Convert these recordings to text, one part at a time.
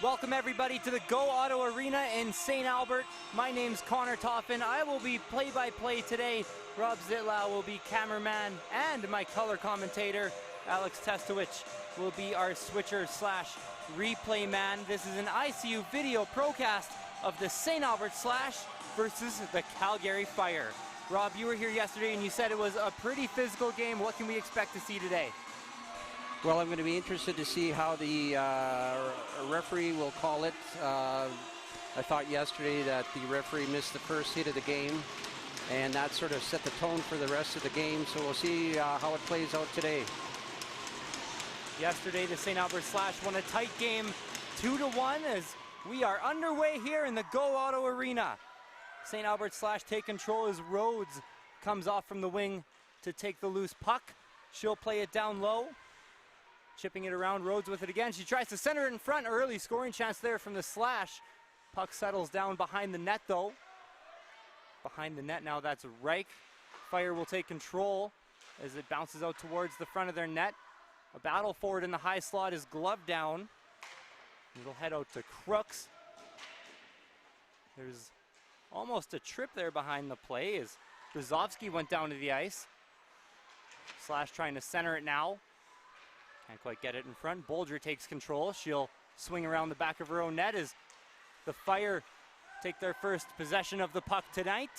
Welcome everybody to the Go Auto Arena in St. Albert. My name's Connor Toffin. I will be play-by-play today. Rob Zitlau will be cameraman, and my color commentator, Alex Testowich, will be our switcher slash replay man. This is an ICU video procast of the St. Albert Slash versus the Calgary Fire. Rob, you were here yesterday and you said it was a pretty physical game. What can we expect to see today? Well, I'm going to be interested to see how the referee will call it. I thought yesterday that the referee missed the first hit of the game, and that sort of set the tone for the rest of the game. So we'll see how it plays out today. Yesterday, the St. Albert Slash won a tight game 2-1 as we are underway here in the Go Auto Arena. St. Albert Slash take control as Rhodes comes off from the wing to take the loose puck. She'll play it down low. Chipping it around, Rhodes with it again. She tries to center it in front. Early scoring chance there from the Slash. Puck settles down behind the net though. Behind the net now, that's Reich. Fire will take control as it bounces out towards the front of their net. A battle forward in the high slot is gloved down. It'll head out to Crooks. There's almost a trip there behind the play as Brzozowski went down to the ice. Slash trying to center it now. Can't quite get it in front. Bolger takes control. She'll swing around the back of her own net as the Fire take their first possession of the puck tonight.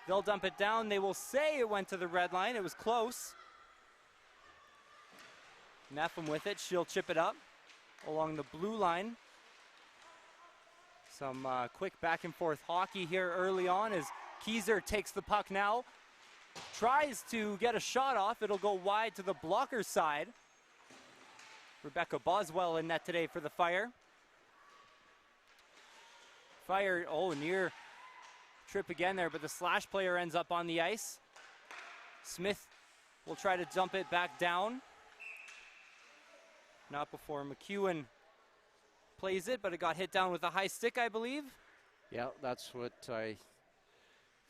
They'll dump it down. They will say it went to the red line. It was close. Nepham with it. She'll chip it up along the blue line. Some quick back and forth hockey here early on as Keyser takes the puck now. Tries to get a shot off. It'll go wide to the blocker side. Rebecca Boswell in net today for the Fire. Fire, near trip again there, but the Slash player ends up on the ice. Smith will try to dump it back down. Not before McEwen plays it, but it got hit down with a high stick, I believe. Yeah, that's what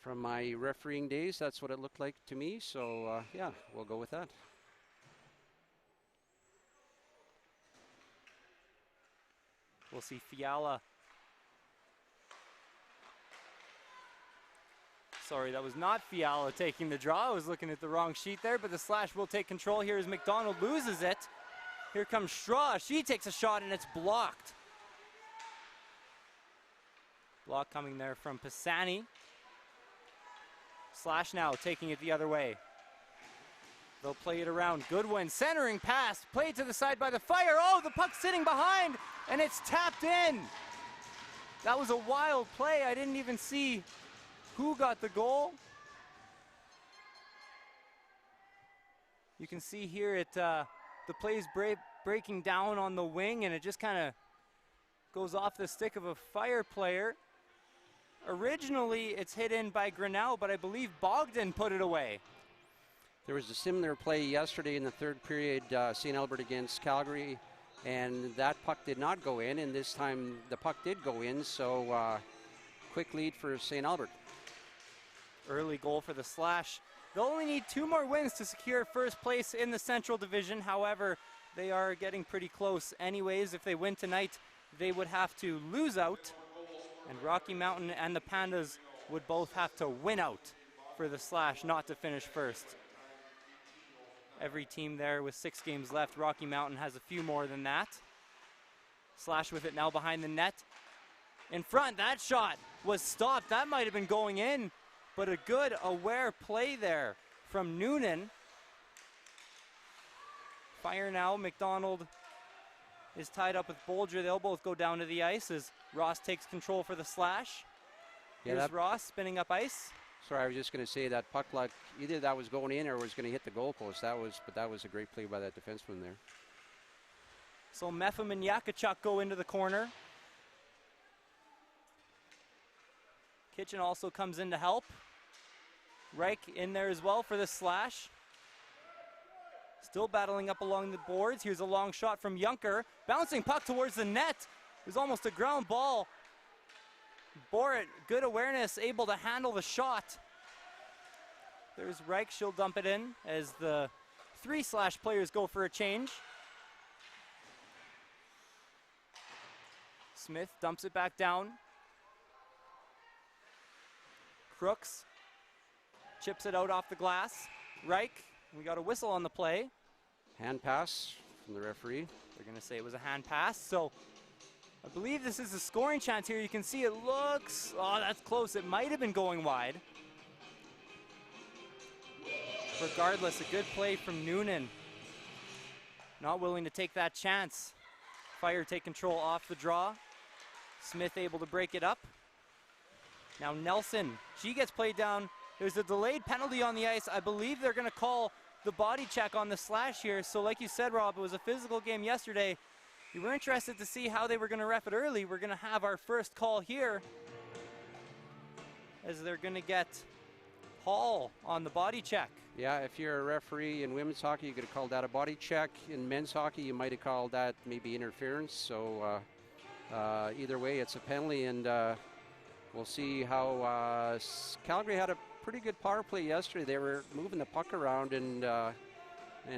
from my refereeing days, that's what it looked like to me. So, yeah, we'll go with that. We'll see Fiala. Sorry, that was not Fiala taking the draw. I was looking at the wrong sheet there, but the Slash will take control here as McDonald loses it. Here comes Straw. She takes a shot and it's blocked. Block coming there from Pisani. Slash now taking it the other way. They'll play it around. Goodwin centering pass. Played to the side by the Fire. Oh, the puck's sitting behind and it's tapped in. That was a wild play. I didn't even see who got the goal. You can see here the play's breaking down on the wing and it just kind of goes off the stick of a Fire player. Originally, it's hit in by Grinnell, but I believe Bogdan put it away. There was a similar play yesterday in the third period, St. Albert against Calgary, and that puck did not go in, and this time the puck did go in, so quick lead for St. Albert. Early goal for the Slash. They'll only need 2 more wins to secure first place in the Central Division. However, they are getting pretty close anyways. If they win tonight, they would have to lose out. And Rocky Mountain and the Pandas would both have to win out for the Slash not to finish first. Every team there with 6 games left. Rocky Mountain has a few more than that. Slash with it now behind the net. In front, that shot was stopped. That might have been going in, but a good aware play there from Noonan. Fire now, McDonald is tied up with Bolger. They'll both go down to the ice as Ross takes control for the Slash. Here's Ross spinning up ice. Sorry, I was just going to say that puck, like either that was going in or was going to hit the goalpost. But that was a great play by that defenseman there. So Mepham and Yakachuk go into the corner. Kitchen also comes in to help. Reich in there as well for the Slash. Still battling up along the boards. Here's a long shot from Junker. Bouncing puck towards the net. It was almost a ground ball. Borat, good awareness, able to handle the shot. There's Reich, she'll dump it in as the 3 Slash players go for a change. Smith dumps it back down. Crooks chips it out off the glass. Reich, we got a whistle on the play. Hand pass from the referee. They're going to say it was a hand pass. So I believe this is a scoring chance here. You can see it looks, oh, that's close. It might have been going wide. Regardless, a good play from Noonan. Not willing to take that chance. Fire take control off the draw. Smith able to break it up. Now Nelson, she gets played down. There's a delayed penalty on the ice. I believe they're going to call the body check on the slash here. So like you said, Rob, it was a physical game yesterday. We were interested to see how they were going to ref it early. We're going to have our first call here as they're going to get Hall on the body check. Yeah, if you're a referee in women's hockey, you could have called that a body check. In men's hockey, you might have called that maybe interference. So either way, it's a penalty, and we'll see how Calgary had a pretty good power play yesterday. They were moving the puck around, and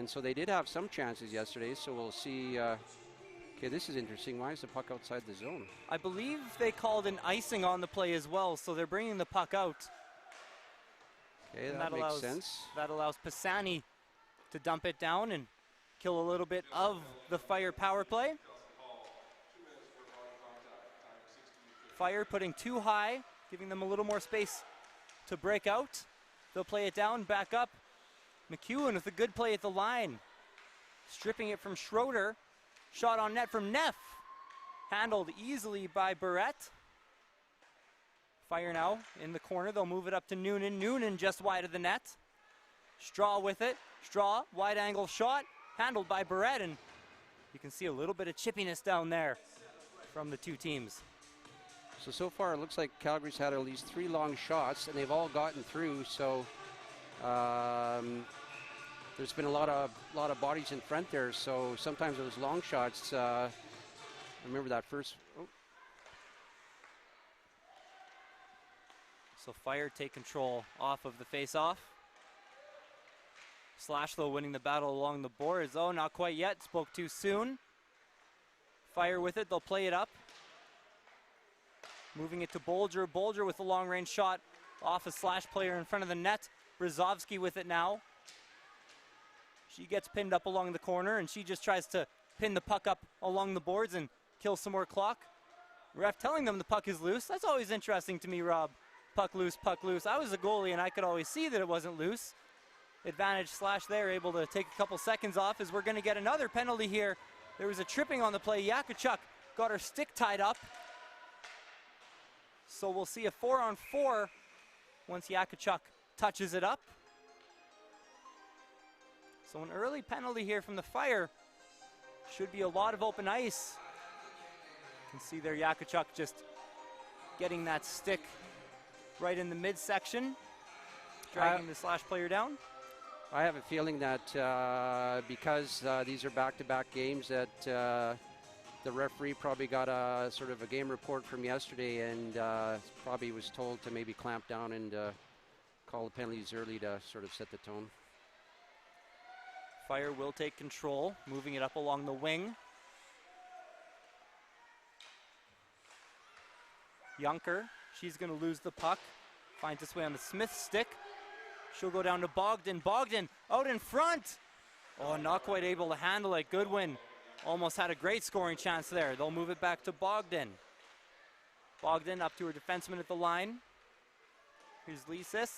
so they did have some chances yesterday. So we'll see. Okay, this is interesting. Why is the puck outside the zone? I believe they called an icing on the play as well, so they're bringing the puck out. Okay, that makes sense. That allows Pisani to dump it down and kill a little bit of the Fire power play. Fire putting too high, giving them a little more space to break out. They'll play it down, back up. McEwen with a good play at the line. Stripping it from Schroeder. Shot on net from Neff. Handled easily by Barrett. Fire now in the corner. They'll move it up to Noonan. Noonan just wide of the net. Straw with it. Straw, wide angle shot. Handled by Barrett, and you can see a little bit of chippiness down there from the two teams. So far it looks like Calgary's had at least 3 long shots, and they've all gotten through. So there's been a lot of bodies in front there. So sometimes those long shots. I remember that first. Oh. So Fire take control off of the face-off. Slash though winning the battle along the boards. Oh, not quite yet. Spoke too soon. Fire with it. They'll play it up. Moving it to Bolger. Bolger with a long-range shot off a Slash player in front of the net. Brzezowski with it now. She gets pinned up along the corner, and she just tries to pin the puck up along the boards and kill some more clock. Ref telling them the puck is loose. That's always interesting to me, Rob. Puck loose, puck loose. I was a goalie, and I could always see that it wasn't loose. Advantage Slash there, able to take a couple seconds off as we're going to get another penalty here. There was a tripping on the play. Yakachuk got her stick tied up. So we'll see a 4-on-4 once Yakachuk touches it up. So an early penalty here from the Fire. Should be a lot of open ice. You can see there Yakachuk just getting that stick right in the midsection, dragging the Slash player down. I have a feeling that because these are back-to-back games, that the referee probably got a sort of a game report from yesterday, and probably was told to maybe clamp down and call the penalties early to sort of set the tone. Fire will take control, moving it up along the wing. Junker, she's going to lose the puck. Finds its way on the Smith stick. She'll go down to Bogdan. Bogdan out in front. Oh, not quite able to handle it. Goodwin almost had a great scoring chance there. They'll move it back to Bogdan. Bogdan up to her defenseman at the line. Here's Lisis.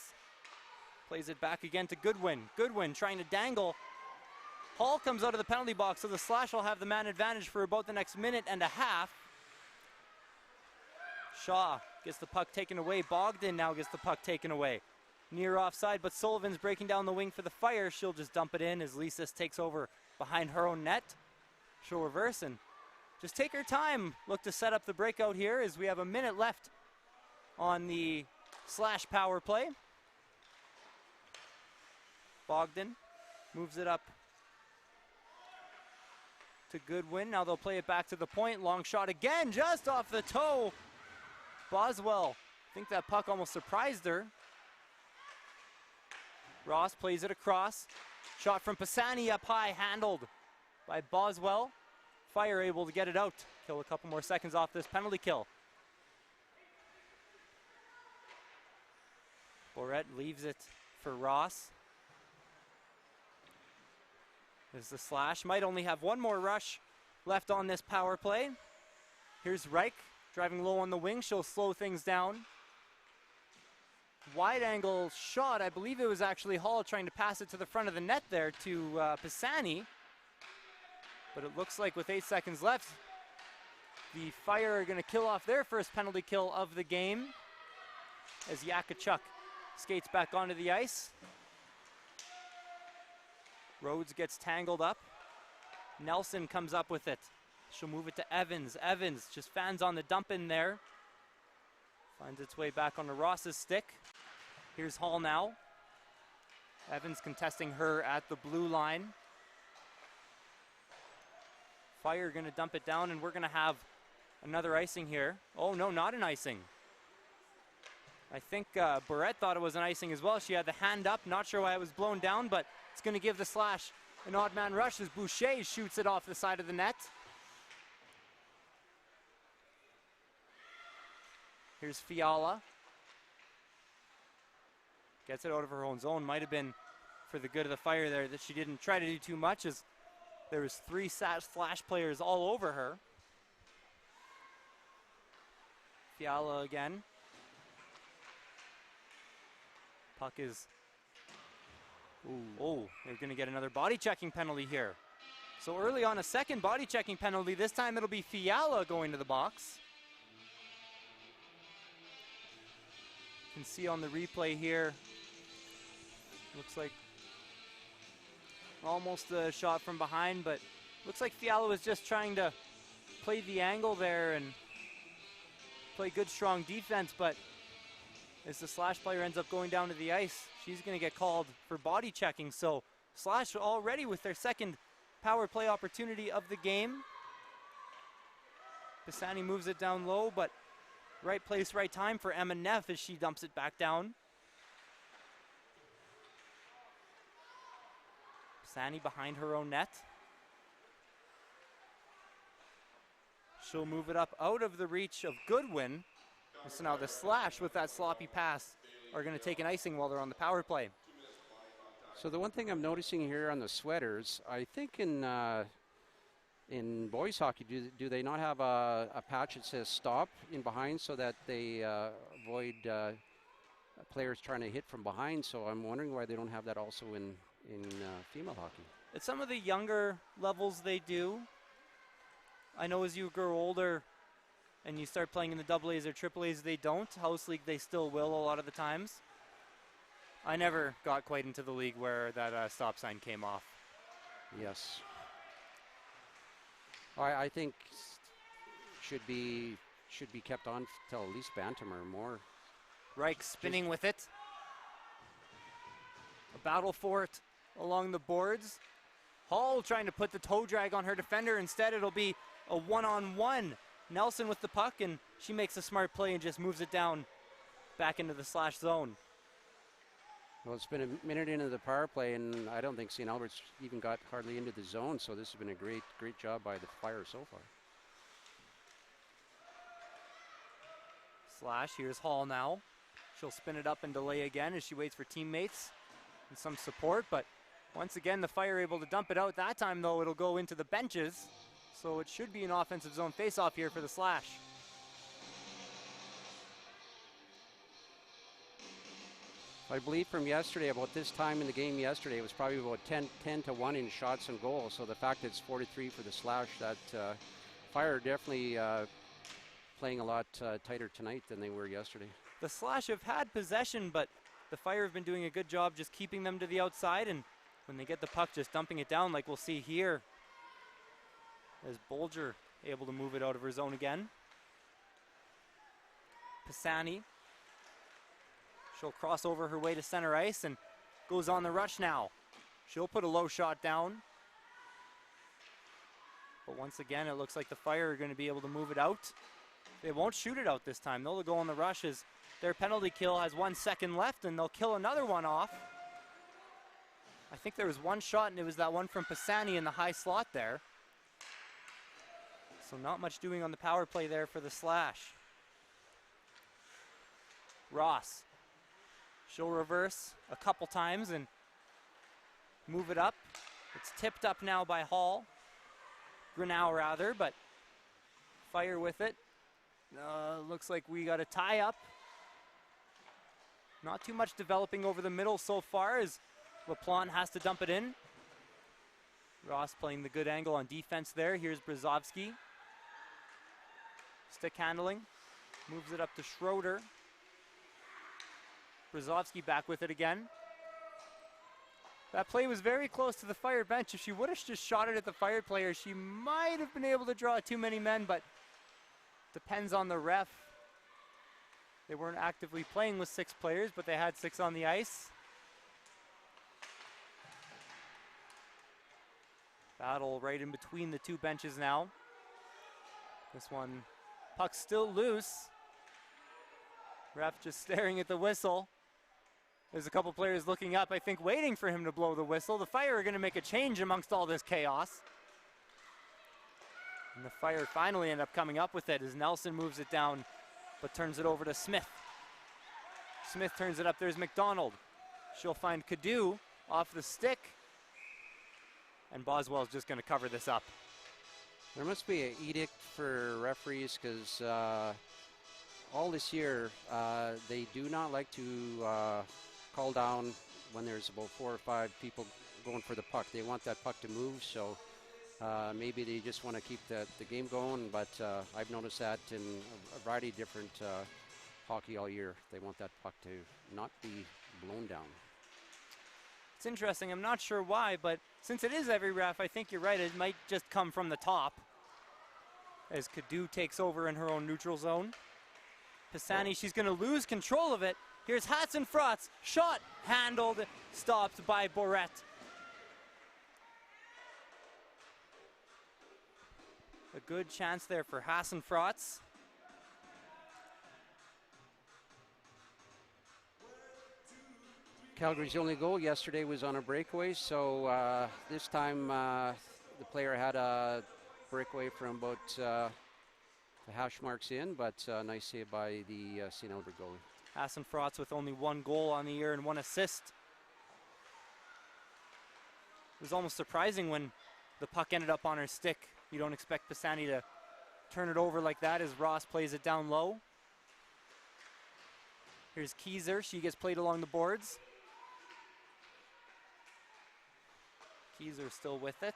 Plays it back again to Goodwin. Goodwin trying to dangle. Hall comes out of the penalty box, so the Slash will have the man advantage for about the next minute and a half. Shaw gets the puck taken away. Bogdan now gets the puck taken away. Near offside, but Sullivan's breaking down the wing for the Fire. She'll just dump it in as Lisis takes over behind her own net. She'll reverse and just take her time. Look to set up the breakout here as we have a minute left on the Slash power play. Bogdan moves it up to Goodwin. Now they'll play it back to the point. Long shot again, just off the toe. Boswell, I think that puck almost surprised her. Ross plays it across. Shot from Pisani up high, handled by Boswell. Fire able to get it out. Kill a couple more seconds off this penalty kill. Borette leaves it for Ross. There's the slash. Might only have one more rush left on this power play. Here's Reich driving low on the wing. She'll slow things down. Wide angle shot. I believe it was actually Hall trying to pass it to the front of the net there to Pisani. But it looks like with 8 seconds left, the Fire are going to kill off their first penalty kill of the game as Yakachuk skates back onto the ice. Rhodes gets tangled up. Nelson comes up with it. She'll move it to Evans. Evans just fans on the dump in there. Finds its way back onto Ross's stick. Here's Hall now. Evans contesting her at the blue line. Fire going to dump it down, and we're going to have another icing here. Oh, no, not an icing. I think Barrett thought it was an icing as well. She had the hand up. Not sure why it was blown down, but it's going to give the Slash an odd man rush as Boucher shoots it off the side of the net. Here's Fiala. Gets it out of her own zone. Might have been for the good of the Fire there that she didn't try to do too much, as there was 3 Slash players all over her. Fiala again. Puck is... Ooh. Oh, they're going to get another body checking penalty here. So early on, a second body checking penalty. This time it'll be Fiala going to the box. You can see on the replay here, looks like almost a shot from behind, but looks like Fiala was just trying to play the angle there and play good, strong defense, but as the Slash player ends up going down to the ice, she's going to get called for body checking. So Slash already with their second power play opportunity of the game. Pisani moves it down low, but right place, right time for Emma Neff as she dumps it back down. Pisani behind her own net. She'll move it up out of the reach of Goodwin. So now the Slash with that sloppy pass are going to take an icing while they're on the power play. So the one thing I'm noticing here on the sweaters, I think in boys hockey, do they not have a patch that says stop in behind so that they avoid players trying to hit from behind? So I'm wondering why they don't have that also in female hockey. At some of the younger levels they do. I know as you grow older and you start playing in the AA or AAAs, they don't. House League, they still will a lot of the times. I never got quite into the league where that stop sign came off. Yes. I think should be kept on till at least Bantam or more. Reich spinning with it. A battle for it along the boards. Hall trying to put the toe drag on her defender. Instead, it'll be a one-on-one. Nelson with the puck, and she makes a smart play and just moves it down back into the Slash zone. Well, it's been a minute into the power play, and I don't think St. Albert's even got hardly into the zone, so this has been a great job by the Fire so far. Slash, here's Hall now. She'll spin it up and delay again as she waits for teammates and some support, but once again, the Fire able to dump it out. That time, though, it'll go into the benches. So it should be an offensive zone face-off here for the Slash. I believe from yesterday, about this time in the game yesterday, it was probably about 10-1 in shots and goals. So the fact that it's 4-3 for the Slash, that Fire are definitely playing a lot tighter tonight than they were yesterday. The Slash have had possession, but the Fire have been doing a good job just keeping them to the outside, and when they get the puck, just dumping it down like we'll see here. As Bolger able to move it out of her zone again. Pisani. She'll cross over her way to center ice and goes on the rush now. She'll put a low shot down. But once again, it looks like the Fire are going to be able to move it out. They won't shoot it out this time. They'll go on the rush as their penalty kill has 1 second left, and they'll kill another one off. I think there was one shot, and it was that one from Pisani in the high slot there. So not much doing on the power play there for the Slash. Ross. She'll reverse a couple times and move it up. It's tipped up now by Hall. Grinnell rather, but Fire with it. Looks like we got a tie up. Not too much developing over the middle so far as LaPlante has to dump it in. Ross playing the good angle on defense there. Here's Brzezowski. Stick handling. Moves it up to Schroeder. Brzezowski back with it again. That play was very close to the Fire bench. If she would have just shot it at the Fire player, she might have been able to draw too many men, but depends on the ref. They weren't actively playing with 6 players, but they had 6 on the ice. Battle right in between the 2 benches now. This one, puck still loose. Ref just staring at the whistle. There's a couple players looking up, I think, waiting for him to blow the whistle. The Fire are going to make a change amongst all this chaos. And the Fire finally end up coming up with it as Nelson moves it down, but turns it over to Smith. Smith turns it up. There's McDonald. She'll find Cadu off the stick. And Boswell's just going to cover this up. There must be an edict for referees because all this year they do not like to call down when there's about 4 or 5 people going for the puck. They want that puck to move, so maybe they just want to keep the game going, but I've noticed that in a variety of different hockey all year. They want that puck to not be blown down. It's interesting. I'm not sure why, but since it is every ref, I think you're right. It might just come from the top as Cadu takes over in her own neutral zone. Pisani, she's going to lose control of it. Here's Hatzenfratz. Shot handled, stopped by Borette. A good chance there for Hassenfratz. Calgary's only goal yesterday was on a breakaway, so this time the player had a breakaway from about the hash marks in, but nice save by the St. Albert goalie. Hassenfratz with only 1 goal on the year and 1 assist. It was almost surprising when the puck ended up on her stick. You don't expect Pisani to turn it over like that as Ross plays it down low. Here's Keyser. She gets played along the boards. Keyser still with it.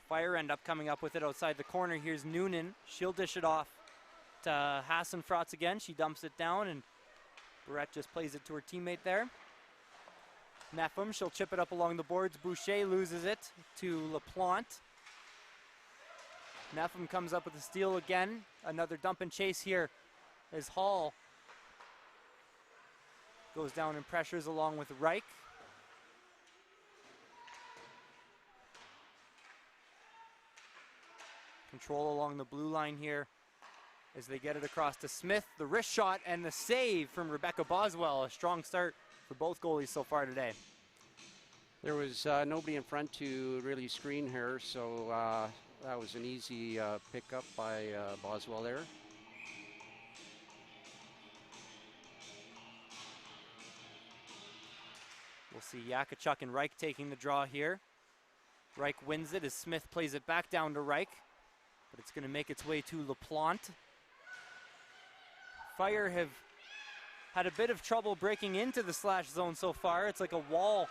Fire end up coming up with it outside the corner. Here's Noonan. She'll dish it off to Hassenfratz again. She dumps it down, and Barrett just plays it to her teammate there. Neffem, she'll chip it up along the boards. Boucher loses it to LaPlante. Neffem comes up with a steal again. Another dump and chase here as Hall goes down and pressures along with Reich. Control along the blue line here as they get it across to Smith. The wrist shot and the save from Rebecca Boswell. A strong start for both goalies so far today. There was nobody in front to really screen her, so that was an easy pickup by Boswell there. We'll see Yakachuk and Reich taking the draw here. Reich wins it as Smith plays it back down to Reich, but it's going to make its way to LaPlante. Fire have had a bit of trouble breaking into the slash zone so far. It's like a wall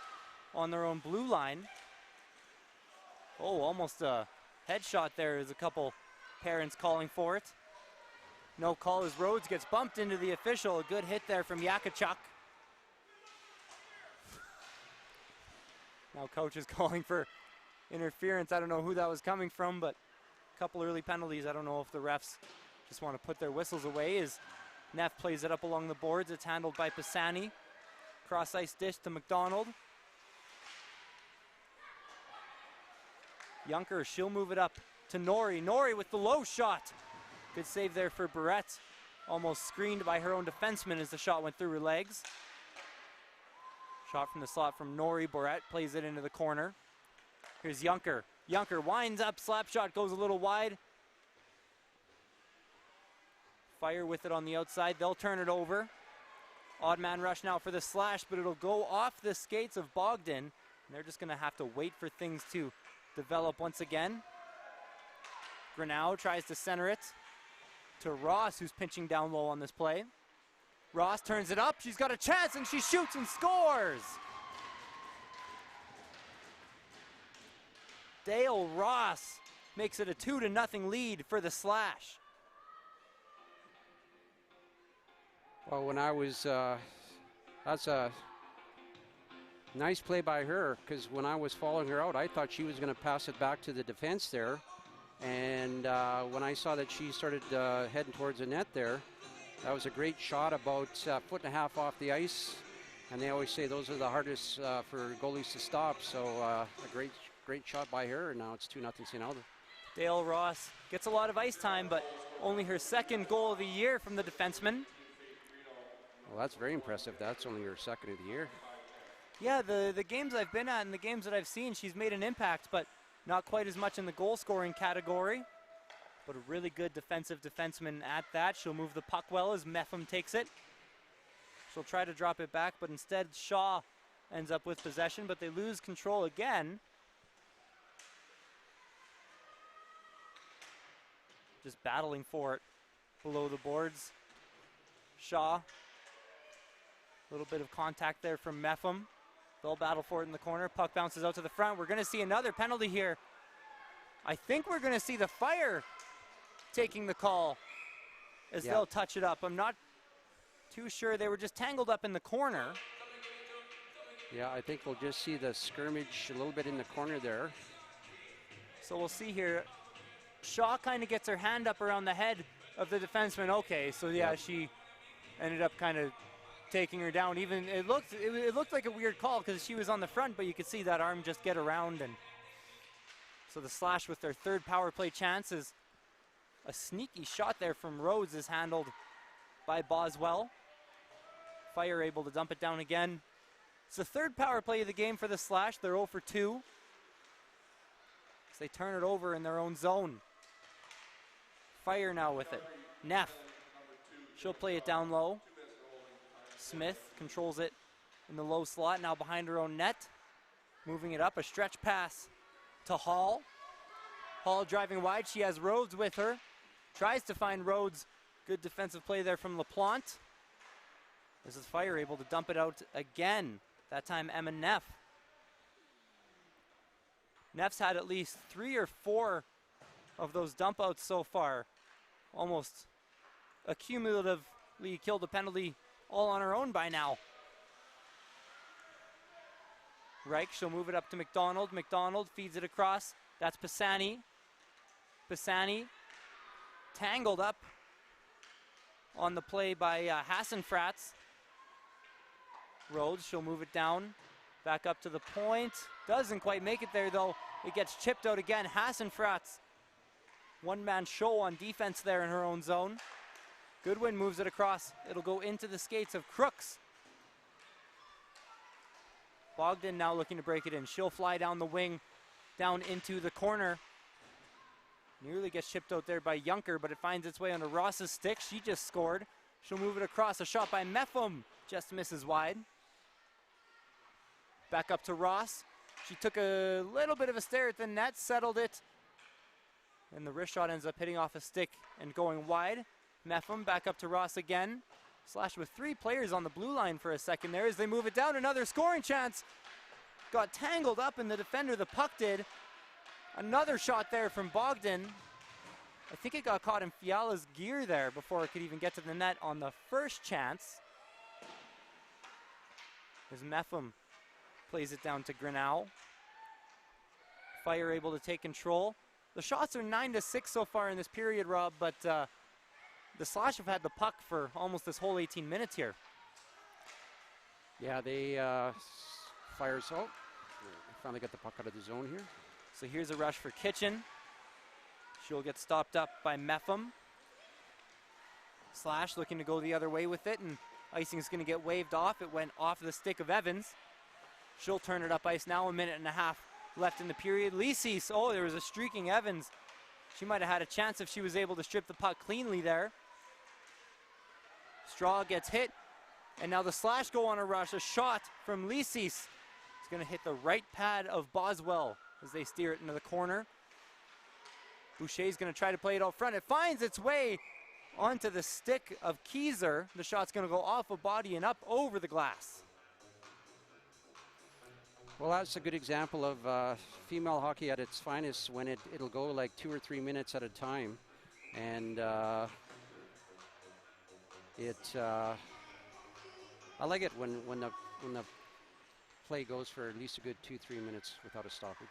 on their own blue line. Oh, almost a headshot there. There's a couple parents calling for it. No call as Rhodes gets bumped into the official. A good hit there from Yakachuk. Now coach is calling for interference. I don't know who that was coming from, but a couple early penalties. I don't know if the refs just want to put their whistles away as Neff plays it up along the boards. It's handled by Pisani. Cross ice dish to McDonald. Junker, she'll move it up to Norrie. Norrie with the low shot. Good save there for Barrett. Almost screened by her own defenseman as the shot went through her legs. Shot from the slot from Norrie. Barrett plays it into the corner. Here's Junker. Junker winds up, slap shot goes a little wide. Fire with it on the outside. They'll turn it over. Odd man rush now for the slash, but it'll go off the skates of Bogdan. And they're just going to have to wait for things to develop once again. Grinnell tries to center it to Ross, who's pinching down low on this play. Ross turns it up. She's got a chance, and she shoots and scores. Dale Ross makes it a 2-0 lead for the Slash. Well, when I was, that's a nice play by her, because when I was following her out, I thought she was going to pass it back to the defense there. And when I saw that she started heading towards the net there, that was a great shot, about a foot and a half off the ice. And they always say those are the hardest for goalies to stop. So a great shot by her, and now it's 2-0 St. Albert. Dale Ross gets a lot of ice time, but only her second goal of the year from the defenseman. Well, that's very impressive. That's only her second of the year. Yeah, the games I've been at and the games that I've seen, she's made an impact, but not quite as much in the goal-scoring category. But a really good defensive defenseman at that. She'll move the puck well as Meffam takes it. She'll try to drop it back, but instead Shaw ends up with possession, but they lose control again. Just battling for it below the boards. Shaw. A little bit of contact there from Meffam. They'll battle for it in the corner. Puck bounces out to the front. We're going to see another penalty here. I think we're going to see the Fire taking the call as they'll touch it up. I'm not too sure. They were just tangled up in the corner. Yeah, I think we'll just see the skirmish a little bit in the corner there. So we'll see here. Shaw kind of gets her hand up around the head of the defenseman. Okay, so yeah, she ended up kind of taking her down. Even it looked like a weird call because she was on the front, but you could see that arm just get around. And so the Slash with their third power play chance is a sneaky shot there from Rhodes is handled by Boswell. Fire able to dump it down again. It's the third power play of the game for the Slash. They're 0 for 2. They turn it over in their own zone. Fire now with it. Neff. She'll play it down low. Smith controls it in the low slot, now behind her own net. Moving it up, a stretch pass to Hall. Hall driving wide, she has Rhodes with her. Tries to find Rhodes. Good defensive play there from LaPlante. This is Fire able to dump it out again. That time Emma Neff. Neff's had at least 3 or 4 of those dump outs so far. Almost accumulatively killed a penalty all on her own by now. Reich, she'll move it up to McDonald. McDonald feeds it across. That's Pisani. Pisani tangled up on the play by Hassenfratz. Rhodes, she'll move it down. Back up to the point. Doesn't quite make it there, though. It gets chipped out again. Hassenfratz. One-man show on defense there in her own zone. Goodwin moves it across. It'll go into the skates of Crooks. Bogdan now looking to break it in. She'll fly down the wing, down into the corner. Nearly gets chipped out there by Junker, but it finds its way onto Ross's stick. She just scored. She'll move it across. A shot by Meffam. Just misses wide. Back up to Ross. She took a little bit of a stare at the net, settled it. And the wrist shot ends up hitting off a stick and going wide. Meffam back up to Ross again. Slash with 3 players on the blue line for a second there as they move it down. Another scoring chance. Got tangled up in the defender, the puck did. Another shot there from Bogdan. I think it got caught in Fiala's gear there before it could even get to the net on the first chance. As Meffam plays it down to Grinnell. Fire able to take control. The shots are 9-6 so far in this period, Rob, but the Slash have had the puck for almost this whole 18 minutes here. Yeah, they Fire's out. Finally got the puck out of the zone here. So here's a rush for Kitchen. She'll get stopped up by Meffam. Slash looking to go the other way with it, and icing is going to get waved off. It went off the stick of Evans. She'll turn it up ice now, 1.5 minutes left in the period. Lisis, oh, there was a streaking Evans. She might have had a chance if she was able to strip the puck cleanly there. Straw gets hit, and now the Slash go on a rush. A shot from Lisis. It's going to hit the right pad of Boswell as they steer it into the corner. Boucher's going to try to play it out front. It finds its way onto the stick of Keyser. The shot's going to go off a body and up over the glass. Well, that's a good example of female hockey at its finest when it'll go like 2 or 3 minutes at a time. And I like it when the play goes for at least a good 2-3 minutes without a stoppage.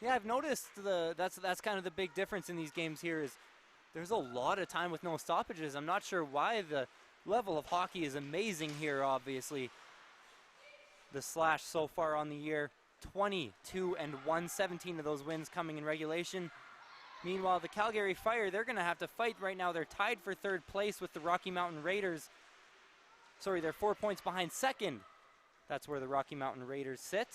Yeah, I've noticed that's kind of the big difference in these games here is there's a lot of time with no stoppages. I'm not sure why. The level of hockey is amazing here, obviously. The Slash so far on the year, 22-1, 17 of those wins coming in regulation. Meanwhile, the Calgary Fire, they're going to have to fight right now. They're tied for third place with the Rocky Mountain Raiders. Sorry, they're 4 points behind second. That's where the Rocky Mountain Raiders sit.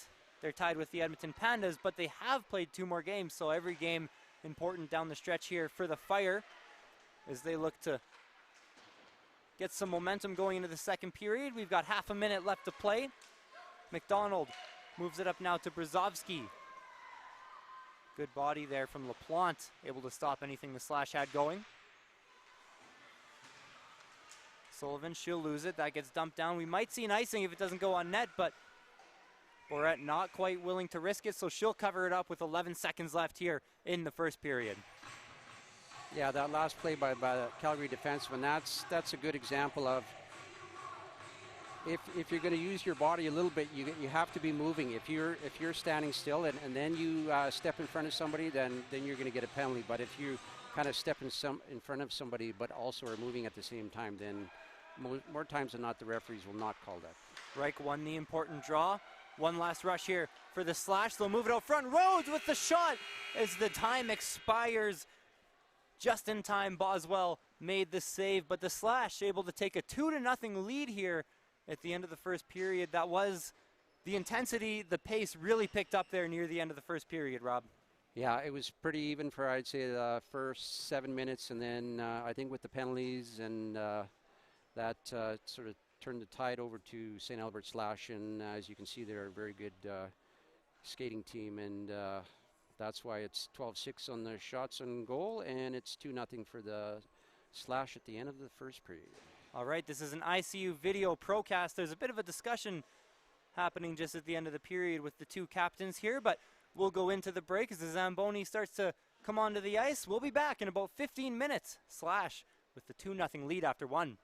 They're tied with the Edmonton Pandas, but they have played 2 more games, so every game important down the stretch here for the Fire as they look to get some momentum going into the second period. We've got half a minute left to play. McDonald moves it up now to Brzozowski. Good body there from LaPlante, able to stop anything the Slash had going. Sullivan, she'll lose it. That gets dumped down. We might see an icing if it doesn't go on net, but Borette not quite willing to risk it, so she'll cover it up with 11 seconds left here in the first period. Yeah, that last play by the Calgary defenseman, that's a good example of if you're going to use your body a little bit, you have to be moving. If you're standing still and then you step in front of somebody, then you're going to get a penalty. But if you kind of step in front of somebody but also are moving at the same time, then more times than not the referees will not call that. Reich won the important draw. One last rush here for the Slash. They'll move it out front. Rhodes with the shot as the time expires. Just in time, Boswell made the save, but the Slash able to take a 2-0 lead here at the end of the first period. That was the intensity, the pace really picked up there near the end of the first period, Rob. Yeah, it was pretty even for, I'd say, the first 7 minutes, and then I think with the penalties and that sort of turned the tide over to St. Albert Slash, and as you can see, they're a very good skating team, and that's why it's 12-6 on the shots on goal, and it's 2-0 for the Slash at the end of the first period. All right, this is an ICU video procast. There's a bit of a discussion happening just at the end of the period with the two captains here, but we'll go into the break as the Zamboni starts to come onto the ice. We'll be back in about 15 minutes. Slash with the 2-0 lead after 1.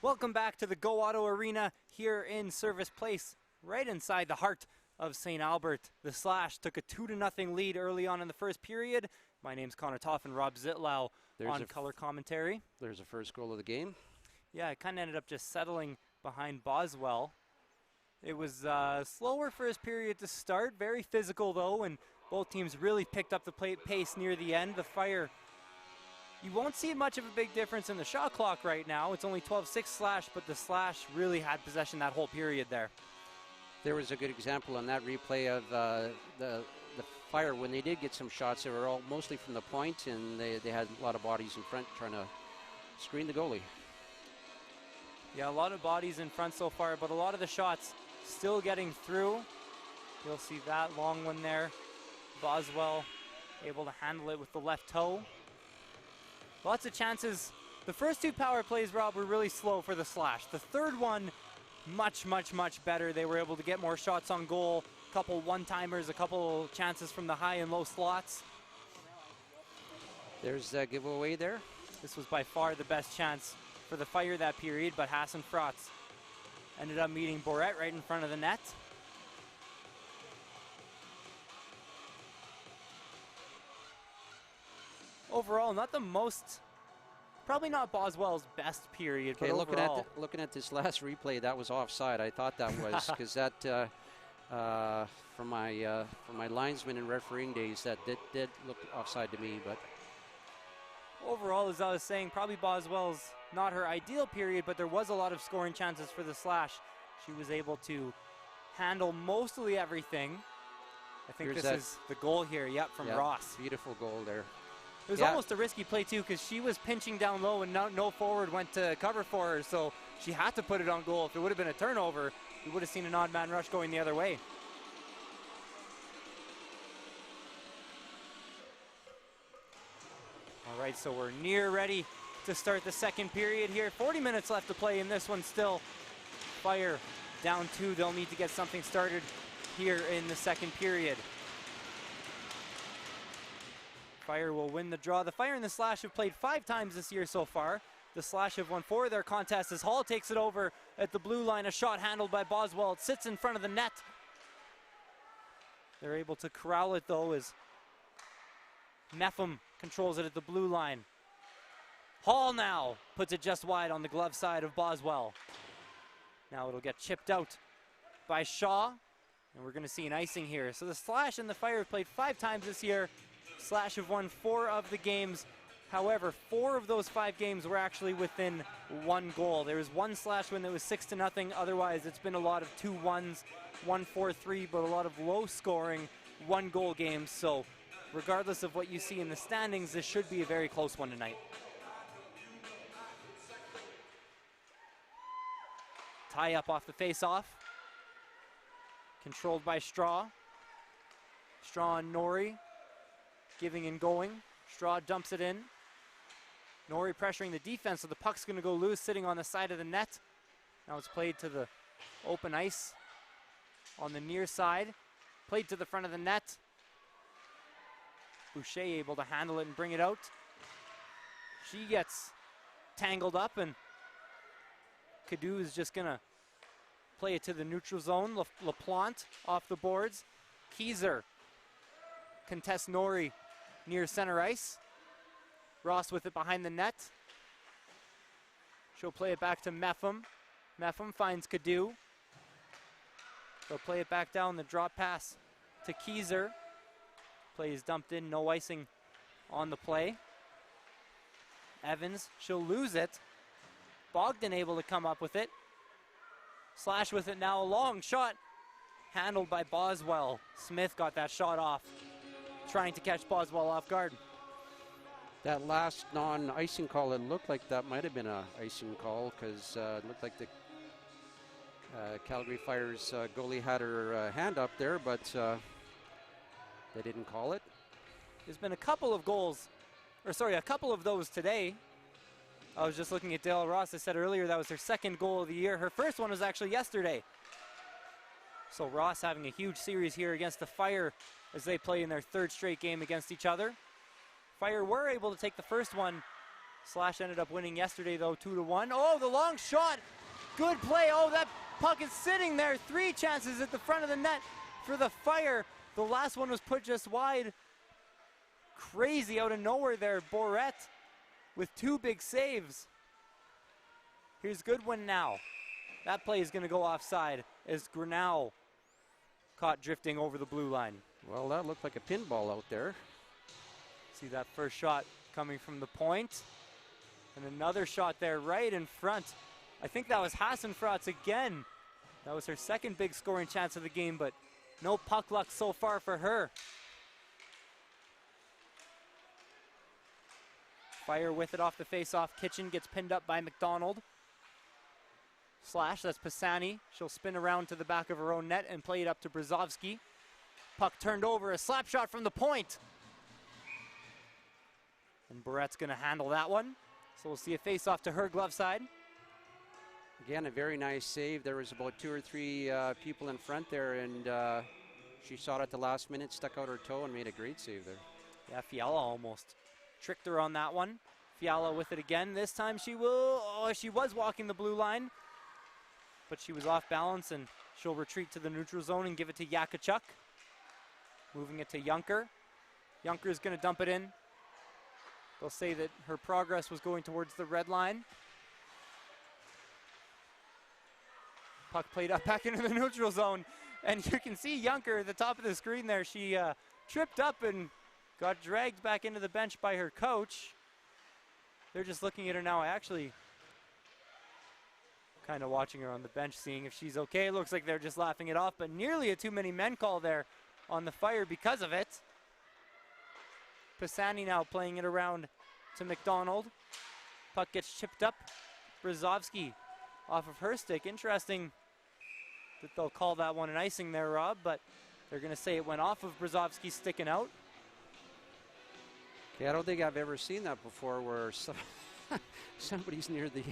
Welcome back to the Go Auto Arena here in Servus Place, right inside the heart of St. Albert. The Slash took a 2-0 lead early on in the first period. My name's Connor Toff and Rob Zitlau on color commentary. There's the first goal of the game. Yeah, it kind of ended up just settling behind Boswell. It was slower first period to start, very physical though, and both teams really picked up the pace near the end. The Fire, you won't see much of a big difference in the shot clock right now. It's only 12-6 Slash, but the Slash really had possession that whole period there. There was a good example on that replay of the Fire. When they did get some shots, they were all mostly from the point, and they had a lot of bodies in front trying to screen the goalie. Yeah, a lot of bodies in front so far, but a lot of the shots still getting through. You'll see that long one there. Boswell able to handle it with the left toe. Lots of chances. The first two power plays, Rob, were really slow for the Slash. The third one, much better. They were able to get more shots on goal. A couple one-timers, a couple chances from the high and low slots. There's a giveaway there. This was by far the best chance for the Fire that period, but Hassan Frotz ended up meeting Borette right in front of the net. Overall, not the most, probably not Boswell's best period, but overall. Looking at this last replay, that was offside. I thought that was, because that, from my linesman and refereeing days, that did look offside to me, but. Overall, as I was saying, probably Boswell's not her ideal period, but there was a lot of scoring chances for the Slash. She was able to handle mostly everything. I think this is the goal here, from Ross. Beautiful goal there. It was almost a risky play too, because she was pinching down low and no forward went to cover for her, so she had to put it on goal. If it would have been a turnover, we would have seen an odd man rush going the other way. All right, so we're near ready to start the second period here. 40 minutes left to play in this one still. Fire down 2. They'll need to get something started here in the second period. Fire will win the draw. The Fire and the Slash have played 5 times this year so far. The Slash have won 4 of their contests as Hall takes it over at the blue line. A shot handled by Boswell. It sits in front of the net. They're able to corral it though as Mepham controls it at the blue line. Hall now puts it just wide on the glove side of Boswell. Now it'll get chipped out by Shaw, and we're going to see an icing here. So the Slash and the Fire have played 5 times this year. Slash have won 4 of the games. However, 4 of those 5 games were actually within 1 goal. There was one Slash win that was 6-0. Otherwise, it's been a lot of 2-1s, 1-4-3, but a lot of low-scoring 1-goal games. So regardless of what you see in the standings, this should be a very close one tonight. Tie up off the face-off. Controlled by Straw. Straw and Norrie giving and going. Straw dumps it in. Norrie pressuring the defense, so the puck's going to go loose, sitting on the side of the net. Now it's played to the open ice on the near side. Played to the front of the net. Boucher able to handle it and bring it out. She gets tangled up, and Cadieux is just going to play it to the neutral zone. LaPlante off the boards. Keyser contests Norrie near center ice. Ross with it behind the net. She'll play it back to Mepham. Mepham finds Cadieux. They'll play it back down, the drop pass to Keyser. Play is dumped in, no icing on the play. Evans, she'll lose it. Bogdan able to come up with it. Slash with it now, a long shot. Handled by Boswell. Smith got that shot off, trying to catch Boswell off guard. That last non-icing call, it looked like that might have been an icing call, because it looked like the Calgary Fire's goalie had her hand up there, but they didn't call it. There's been a couple of goals, a couple of those today. I was just looking at Dale Ross. I said earlier that was her 2nd goal of the year. Her first one was actually yesterday. So Ross having a huge series here against the Fire as they play in their 3rd straight game against each other. Fire were able to take the first one Slash ended up winning yesterday, though, 2-1. Oh, the long shot. Good play. Oh, that puck is sitting there. 3 chances at the front of the net for the Fire. The last one was put just wide. Crazy out of nowhere there. Borette with 2 big saves. Here's Goodwin now. That play is going to go offside as Grinnell caught drifting over the blue line. Well, that looked like a pinball out there. See that first shot coming from the point. And another shot there right in front. I think that was Hassenfratz again. That was her second big scoring chance of the game, but no puck luck so far for her. Fire with it off the face-off. Kitchen gets pinned up by McDonald. Slash, that's Pisani. She'll spin around to the back of her own net and play it up to Brzezowski. Puck turned over, a slap shot from the point. And Barrett's gonna handle that one. So we'll see a face-off to her glove side. Again, a very nice save. There was about 2 or 3 people in front there, and she saw it at the last minute, stuck out her toe, and made a great save there. Yeah, Fiala almost tricked her on that one. Fiala with it again. This time she was walking the blue line, but she was off balance, and she'll retreat to the neutral zone and give it to Yakachuk. Moving it to Junker. Junker's going to dump it in. They'll say that her progress was going towards the red line. Puck played up back into the neutral zone, and you can see Junker at the top of the screen there. She tripped up and got dragged back into the bench by her coach. They're just looking at her now. I actually kind of watching her on the bench, seeing if she's okay. It looks like they're just laughing it off, but nearly a too many men call there on the Fire because of it. Pisani now playing it around to McDonald. Puck gets chipped up. Brzezowski off of her stick. Interesting that they'll call that one an icing there, Rob, but they're going to say it went off of Brzezowski sticking out. Yeah, I don't think I've ever seen that before where somebody's near the...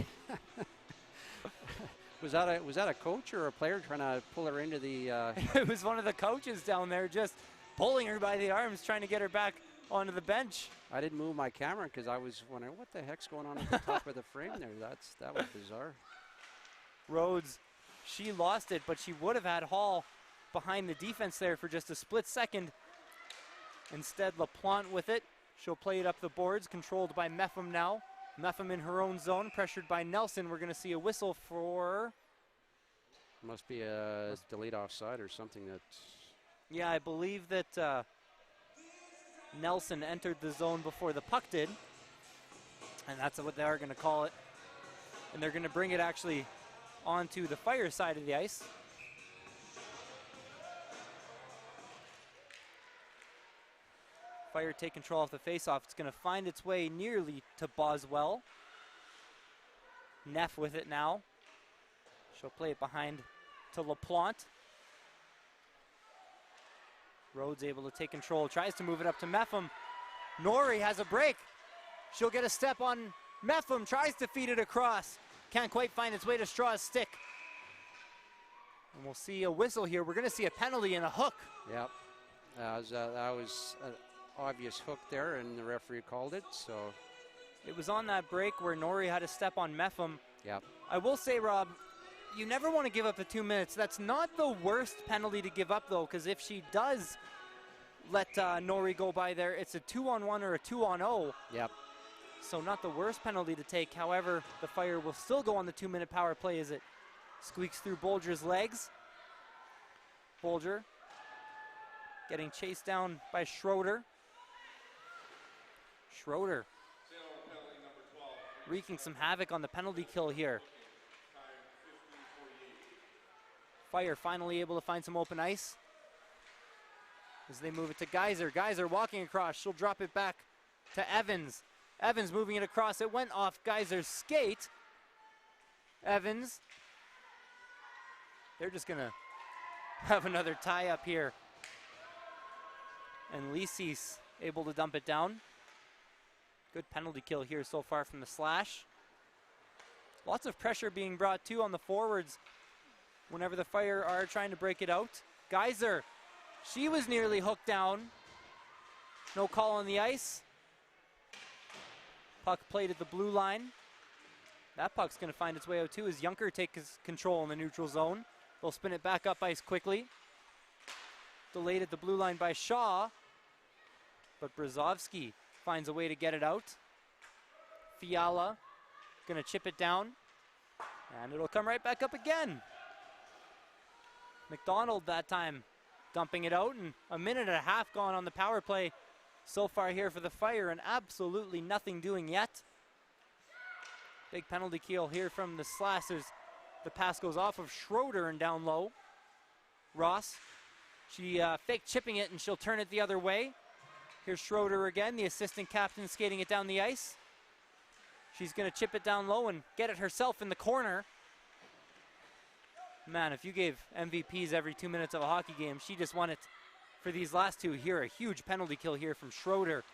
Was that a coach or a player trying to pull her into the... It was one of the coaches down there just pulling her by the arms, trying to get her back onto the bench. I didn't move my camera because I was wondering what the heck's going on at the top of the frame there. That was bizarre. Rhodes, she lost it, but she would have had Hall behind the defense there for just a split second. Instead, LaPlante with it. She'll play it up the boards, controlled by Meffam now. Meffam in her own zone, pressured by Nelson. We're going to see a whistle for... Must be a delayed offside or something that... Yeah, I believe that Nelson entered the zone before the puck did. And that's what they are going to call it. And they're going to bring it actually onto the Fire side of the ice. Fire take control off the faceoff. It's going to find its way nearly to Boswell. Neff with it now. She'll play it behind to LaPlante. Rhodes able to take control. Tries to move it up to Meffam. Norrie has a break. She'll get a step on Meffam. Tries to feed it across. Can't quite find its way to Straw's stick. And we'll see a whistle here. We're going to see a penalty and a hook. Yep. That was an obvious hook there, and the referee called it. So it was on that break where Norrie had a step on Meffam. Yep. I will say, Rob, you never want to give up the 2 minutes. That's not the worst penalty to give up, though, because if she does let Norrie go by there, it's a 2-on-1 or a 2-on-0. Yep. So not the worst penalty to take. However, the Fire will still go on the 2-minute power play as it squeaks through Bolger's legs. Bolger getting chased down by Schroeder. Schroeder wreaking some havoc on the penalty kill here. Fire finally able to find some open ice as they move it to Geyser. Geyser walking across. She'll drop it back to Evans. Evans moving it across. It went off Geyser's skate. Evans. They're just going to have another tie up here. And Lisis able to dump it down. Good penalty kill here so far from the Slash. Lots of pressure being brought too on the forwards whenever the Fire are trying to break it out. Geyser, she was nearly hooked down. No call on the ice. Puck played at the blue line. That puck's going to find its way out too as Junker takes control in the neutral zone. They'll spin it back up ice quickly. Delayed at the blue line by Shaw. But Brzezowski finds a way to get it out. Fiala going to chip it down. And it'll come right back up again. McDonald that time dumping it out. And a minute and a half gone on the power play so far here for the Fire. And absolutely nothing doing yet. Big penalty kill here from the Slashers. The pass goes off of Schroeder and down low. Ross, she fake chipping it and she'll turn it the other way. Here's Schroeder again, the assistant captain skating it down the ice. She's going to chip it down low and get it herself in the corner. Man, if you gave MVPs every 2 minutes of a hockey game, she just won it for these last two here. A huge penalty kill here from Schroeder.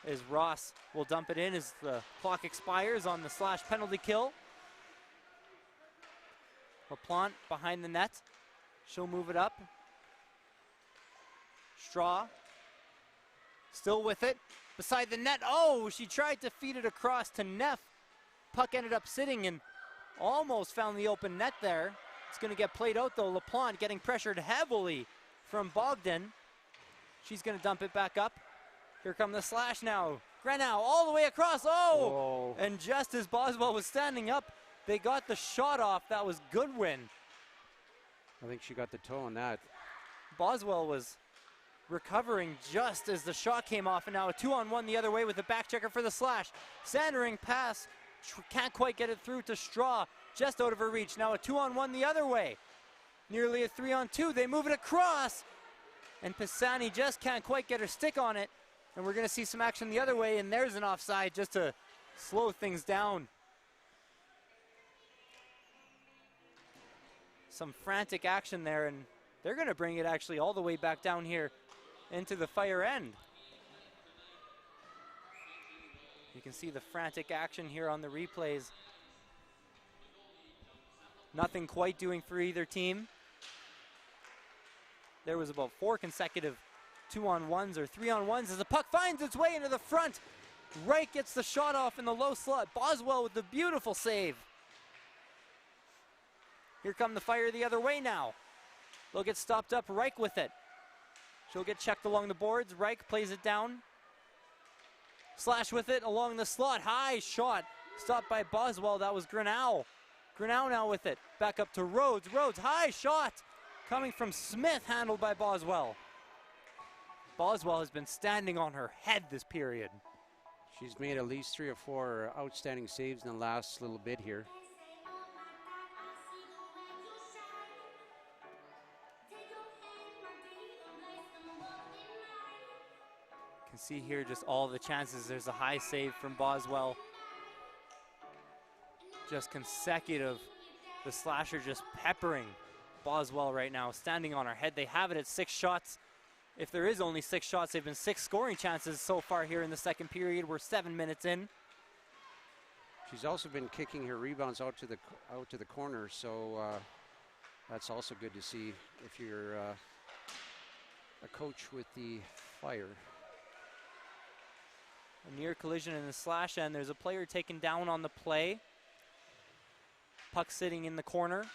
As Ross will dump it in as the clock expires on the Slash penalty kill. LaPlante behind the net. She'll move it up. Straw still with it. Beside the net. Oh, she tried to feed it across to Neff. Puck ended up sitting and almost found the open net there. It's going to get played out though. LaPlante getting pressured heavily from Bogdan. She's going to dump it back up. Here come the Slash now. Grenau all the way across. Oh! Whoa. And just as Boswell was standing up, they got the shot off. That was Goodwin. I think she got the toe on that. Boswell was recovering just as the shot came off, and now a 2-on-1 the other way with the back checker for the Slash. Sandering pass, can't quite get it through to Straw, just out of her reach. Now a 2-on-1 the other way. Nearly a 3-on-2, they move it across, and Pisani just can't quite get her stick on it, and we're gonna see some action the other way, and there's an offside just to slow things down. Some frantic action there, and they're gonna bring it actually all the way back down here into the Fire end. You can see the frantic action here on the replays. Nothing quite doing for either team. There was about 4 consecutive 2-on-1s or 3-on-1s as the puck finds its way into the front. Wright gets the shot off in the low slot. Boswell with the beautiful save. Here come the Fire the other way now. They'll get stopped up. Reich with it. She'll get checked along the boards. Reich plays it down. Slash with it along the slot. High shot. Stopped by Boswell. That was Grenau. Grenau now with it. Back up to Rhodes. Rhodes, high shot. Coming from Smith, handled by Boswell. Boswell has been standing on her head this period. She's made at least 3 or 4 outstanding saves in the last little bit here. Can see here just all the chances. There's a high save from Boswell. Just consecutive. The Slasher just peppering Boswell right now, standing on her head. They have it at 6 shots. If there is only 6 shots, they've been 6 scoring chances so far here in the second period. We're 7 minutes in. She's also been kicking her rebounds out to the corner, so that's also good to see if you're a coach with the Fire. A near collision in the Slash end. There's a player taken down on the play. Puck sitting in the corner.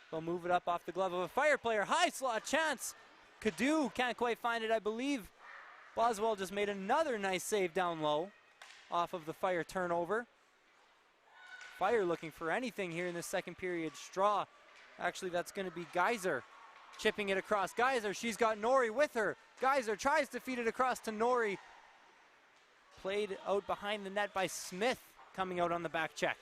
They'll move it up off the glove of a Fire player. High slot chance. Cadu can't quite find it, I believe. Boswell just made another nice save down low off of the Fire turnover. Fire looking for anything here in the second period. Straw, actually that's going to be Geyser chipping it across. Geyser, she's got Norrie with her. Geyser tries to feed it across to Norrie. Played out behind the net by Smith, coming out on the back check.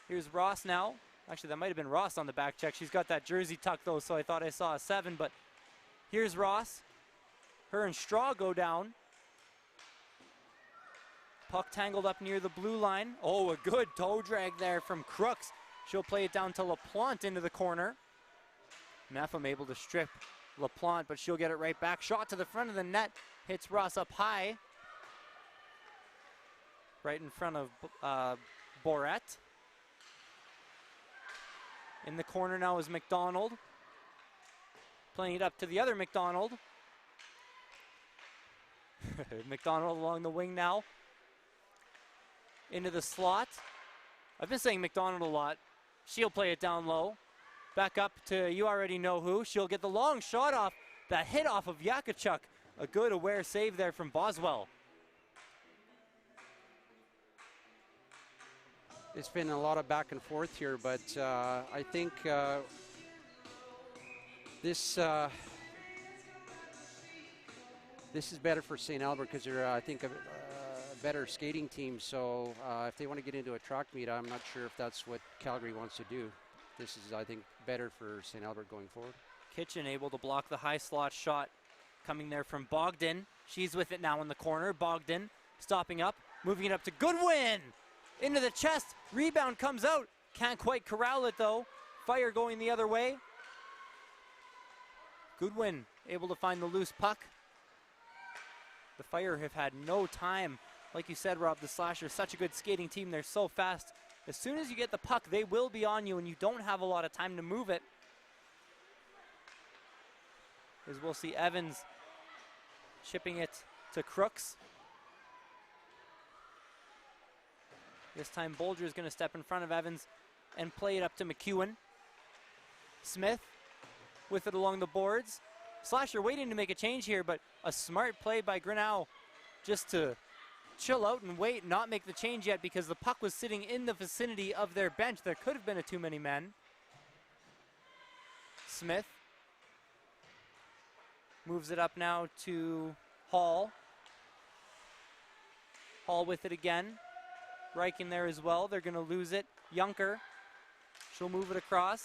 Here's Ross now. Actually, that might have been Ross on the back check. She's got that jersey tucked though, so I thought I saw a 7, but here's Ross. Her and Straw go down. Puck tangled up near the blue line. Oh, a good toe drag there from Crooks. She'll play it down to LaPlante into the corner. Meffam able to strip LaPlante, but she'll get it right back. Shot to the front of the net. Hits Ross up high. Right in front of Boret. In the corner now is McDonald. Playing it up to the other McDonald. McDonald along the wing now. Into the slot. I've been saying McDonald a lot. She'll play it down low. Back up to you already know who. She'll get the long shot off. That hit off of Yakachuk. A good aware save there from Boswell. It's been a lot of back and forth here, but I think this is better for St. Albert because they're, I think, a better skating team. So if they want to get into a track meet, I'm not sure if that's what Calgary wants to do. This is, I think, better for St. Albert going forward. Kitchen able to block the high slot shot coming there from Bogdan. She's with it now in the corner. Bogdan stopping up, moving it up to Goodwin. Into the chest, rebound comes out. Can't quite corral it though. Fire going the other way. Goodwin able to find the loose puck. The Fire have had no time. Like you said, Rob, the Slashers, such a good skating team. They're so fast. As soon as you get the puck, they will be on you and you don't have a lot of time to move it. As we'll see Evans chipping it to Crooks. This time Bolger is going to step in front of Evans and play it up to McEwen. Smith with it along the boards. Slasher waiting to make a change here, but a smart play by Grinnell just to chill out and wait, not make the change yet because the puck was sitting in the vicinity of their bench. There could have been a too many men. Smith moves it up now to Hall. Hall with it again. Reich in there as well. They're going to lose it. Junker. She'll move it across.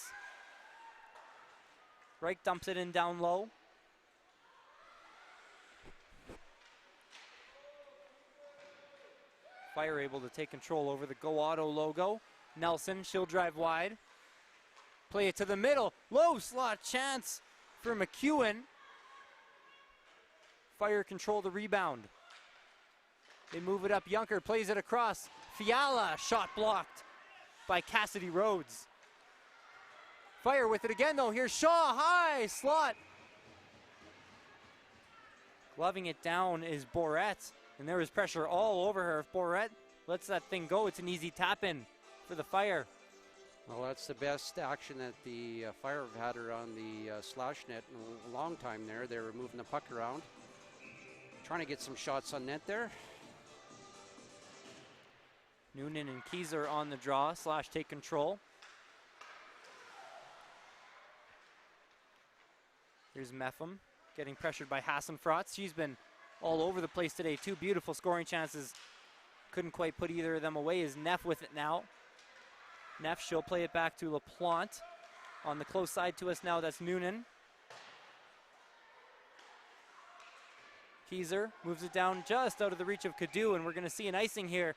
Reich dumps it in down low. Fire able to take control over the Go Auto logo. Nelson, she'll drive wide. Play it to the middle. Low slot chance for McEwen. Fire control the rebound. They move it up. Junker plays it across. Fiala, shot blocked by Cassidy Rhodes. Fire with it again though. Here's Shaw, high slot. Gloving it down is Borette, and there is pressure all over her. If Borette lets that thing go, it's an easy tap in for the Fire. Well, that's the best action that the Fire have had around the slash net in a long time there. They were moving the puck around, trying to get some shots on net there. Noonan and Keyser on the draw. Slash take control. Here's Meffam getting pressured by Hassenfratz. She's been all over the place today. Two beautiful scoring chances. Couldn't quite put either of them away. Is Neff with it now. Neff, she'll play it back to LaPlante. On the close side to us now, that's Noonan. Keyser moves it down just out of the reach of Cadu, and we're going to see an icing here.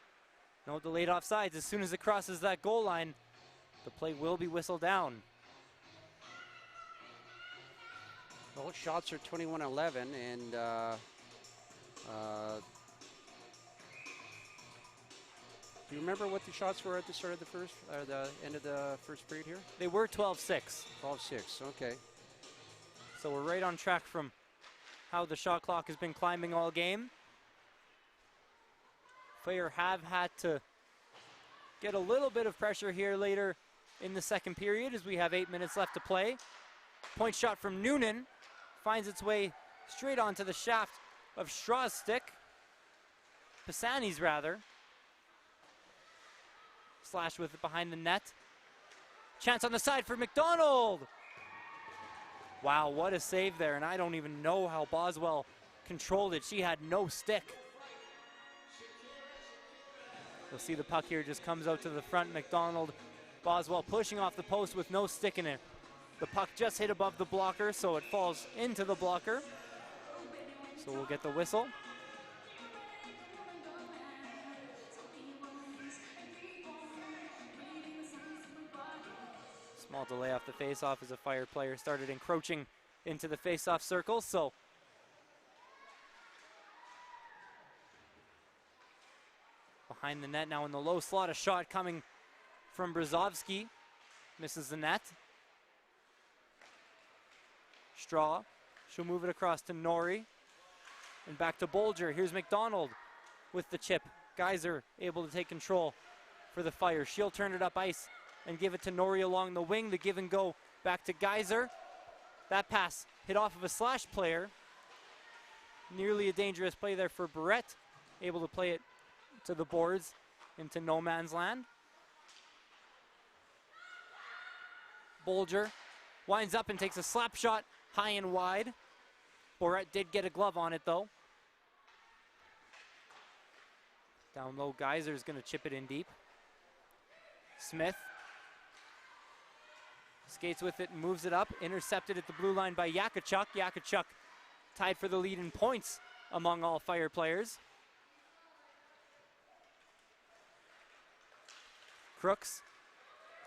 No delayed offsides. As soon as it crosses that goal line, the play will be whistled down. Well, shots are 21-11, and do you remember what the shots were at the start of the first, or the end of the first period here? They were 12-6. 12-6, okay. So we're right on track from how the shot clock has been climbing all game. Fire have had to get a little bit of pressure here later in the second period as we have 8 minutes left to play. Point shot from Noonan finds its way straight onto the shaft of Straw's stick. Pisani's rather. Slash with it behind the net. Chance on the side for McDonald. Wow, what a save there, and I don't even know how Boswell controlled it. She had no stick. You'll see the puck here just comes out to the front. McDonald, Boswell pushing off the post with no stick in it. The puck just hit above the blocker, so it falls into the blocker. So we'll get the whistle. Small delay off the face-off as a Fire player started encroaching into the face-off circle, so behind the net now in the low slot, a shot coming from Brzezowski. Misses the net. Straw, she'll move it across to Nori. And back to Bolger. Here's McDonald with the chip. Geyser able to take control for the Fire. She'll turn it up ice and give it to Norrie along the wing. The give and go back to Geyser. That pass hit off of a Slash player. Nearly a dangerous play there for Barrett. Able to play it to the boards into no man's land. Bolger winds up and takes a slap shot high and wide. Barrett did get a glove on it though. Down low, Geyser's going to chip it in deep. Smith skates with it and moves it up. Intercepted at the blue line by Yakachuk. Yakachuk tied for the lead in points among all Fire players. Crooks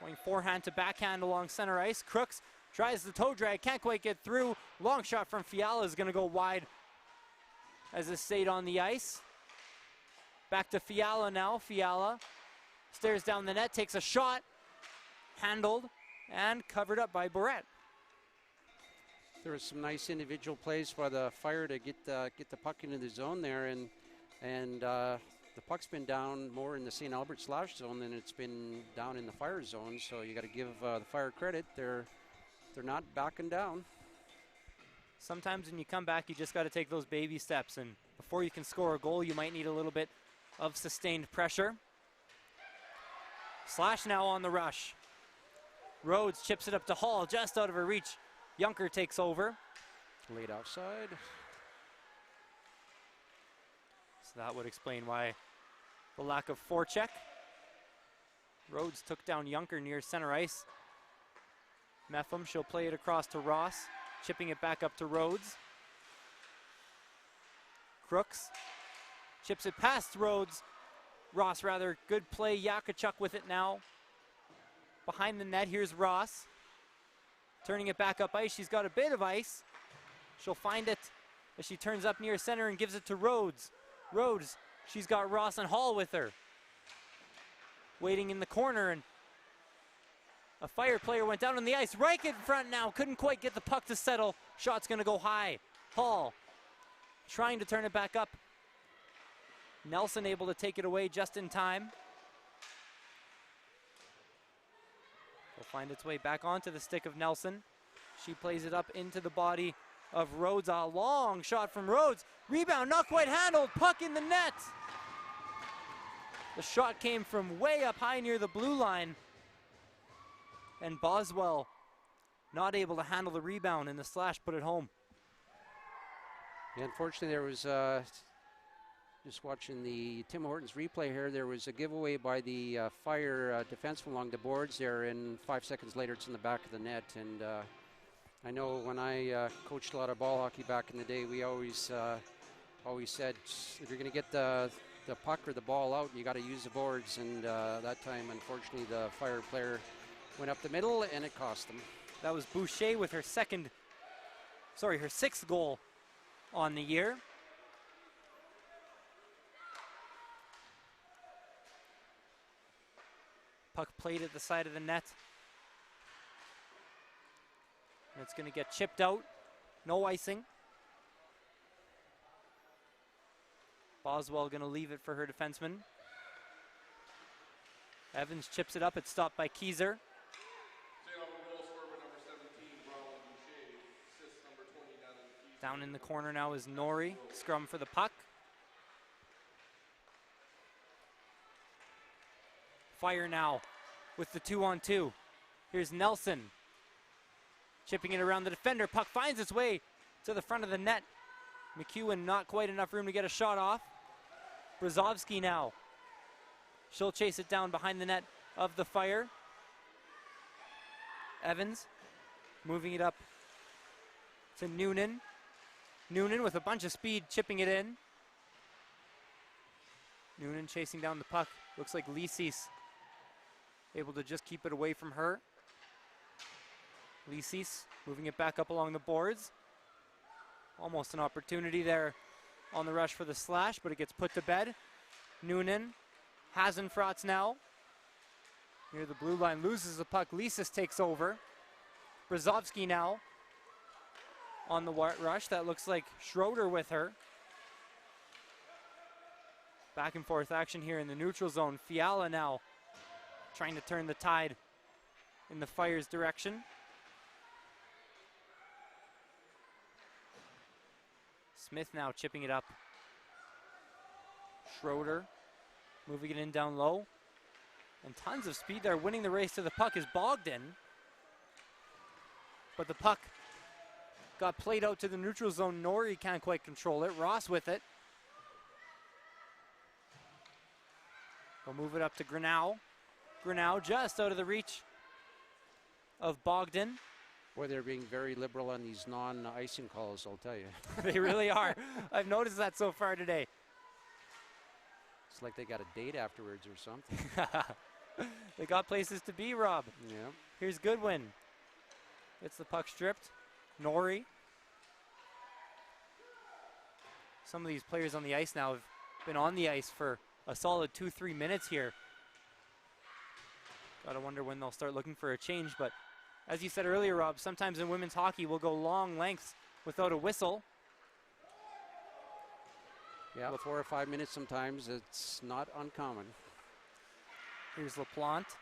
going forehand to backhand along center ice. Crooks tries the toe drag, can't quite get through. Long shot from Fiala is going to go wide as it stayed on the ice. Back to Fiala now. Fiala stares down the net, takes a shot, handled and covered up by Barrett. There was some nice individual plays by the Fire to get the puck into the zone there, and the puck's been down more in the St. Albert Slash zone than it's been down in the Fire zone. So you got to give the Fire credit. They're not backing down. Sometimes when you come back, you just got to take those baby steps, and before you can score a goal, you might need a little bit of sustained pressure. Slash now on the rush. Rhodes chips it up to Hall, just out of her reach. Junker takes over. Late offside. So that would explain why the lack of forecheck. Rhodes took down Junker near center ice. Mepham, she'll play it across to Ross, chipping it back up to Rhodes. Crooks chips it past Rhodes. Ross rather, good play. Yakachuk with it now. Behind the net, here's Ross. Turning it back up ice, she's got a bit of ice. She'll find it as she turns up near center and gives it to Rhodes. Rhodes, she's got Ross and Hall with her. Waiting in the corner, and a Fire player went down on the ice. Right in front now, couldn't quite get the puck to settle. Shot's gonna go high. Hall trying to turn it back up. Nelson able to take it away just in time. Will find its way back onto the stick of Nelson. She plays it up into the body of Rhodes. A long shot from Rhodes. Rebound, not quite handled. Puck in the net. The shot came from way up high near the blue line. And Boswell not able to handle the rebound, and the Slash put it home. Yeah, unfortunately, there was, just watching the Tim Hortons replay here, there was a giveaway by the Fire defenseman along the boards there, and 5 seconds later it's in the back of the net. And I know when I coached a lot of ball hockey back in the day, we always said, if you're going to get the puck or the ball out, you got to use the boards. And that time, unfortunately, the Fire player went up the middle, and it cost them. That was Boucher with her sixth goal on the year. Puck played at the side of the net. And it's going to get chipped out. No icing. Boswell going to leave it for her defenseman. Evans chips it up. It's stopped by Keyser. Down in the corner now is Norrie. Scrum for the puck. Fire now with the 2-on-2. Here's Nelson. Chipping it around the defender. Puck finds its way to the front of the net. McEwen not quite enough room to get a shot off. Brzozowski now. She'll chase it down behind the net of the Fire. Evans moving it up to Noonan. Noonan with a bunch of speed, chipping it in. Noonan chasing down the puck. Looks like Lisis able to just keep it away from her. Lisis moving it back up along the boards. Almost an opportunity there on the rush for the Slash, but it gets put to bed. Noonan, Hasenfratz now. Near the blue line, loses the puck. Lisis takes over. Brzozowski now on the rush. That looks like Schroeder with her. Back and forth action here in the neutral zone. Fiala now trying to turn the tide in the Fire's direction. Smith now chipping it up. Schroeder moving it in down low. And tons of speed there. Winning the race to the puck is Bogdan. But the puck got played out to the neutral zone. Norrie can't quite control it. Ross with it. We'll move it up to Grinnell. Grinnell just out of the reach of Bogdan. Boy, they're being very liberal on these non-icing calls, I'll tell you. They really are. I've noticed that so far today. It's like they got a date afterwards or something. They got places to be, Rob. Yeah. Here's Goodwin. Gets the puck stripped. Norrie. Some of these players on the ice now have been on the ice for a solid 2-3 minutes here. Gotta wonder when they'll start looking for a change, but as you said earlier, Rob, sometimes in women's hockey we'll go long lengths without a whistle. Yeah, 4 or 5 minutes sometimes. It's not uncommon. Here's LaPlante.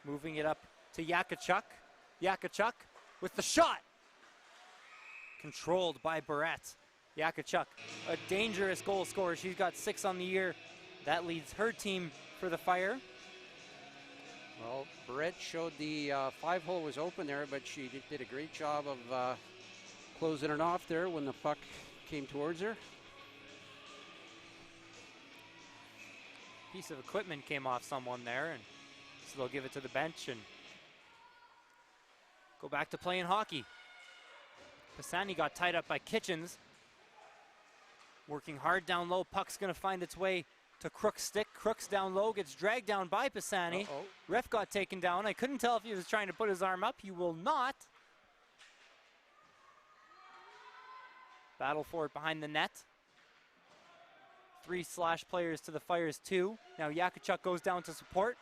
Moving it up to Yakachuk. Yakachuk with the shot. Controlled by Barrett. Yakachuk, a dangerous goal scorer. She's got 6 on the year. That leads her team for the Fire. Well, Barrett showed the 5-hole was open there, but she did a great job of closing it off there when the puck came towards her. Piece of equipment came off someone there, and so they'll give it to the bench and go back to playing hockey. Pisani got tied up by Kitchens. Working hard down low. Puck's going to find its way to Crook's stick. Crooks down low, gets dragged down by Pisani. Ref got taken down. I couldn't tell if he was trying to put his arm up. You will not. Battle for it behind the net. 3 slash players to the Fire's 2. Now Yakachuk goes down to support.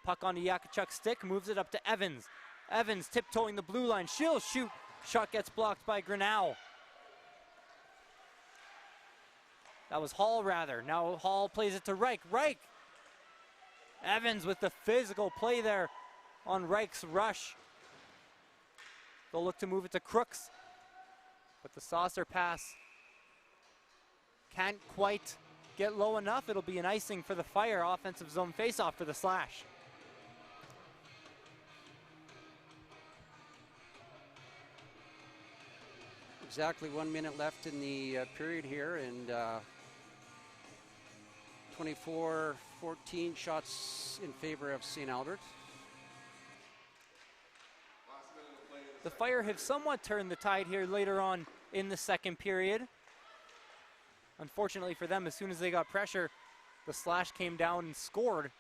Puck onto Yakachuk's stick, moves it up to Evans. Evans tiptoeing the blue line. She'll shoot. Shot gets blocked by Grinnell. That was Hall, rather. Now Hall plays it to Reich. Reich! Evans with the physical play there on Reich's rush. They'll look to move it to Crooks. But the saucer pass can't quite get low enough. It'll be an icing for the Fire. Offensive zone faceoff for the Slash. Exactly 1 minute left in the period here, and 24-14 shots in favor of St. Albert. The Fire have somewhat turned the tide here later on in the second period. Unfortunately for them, as soon as they got pressure, the Slash came down and scored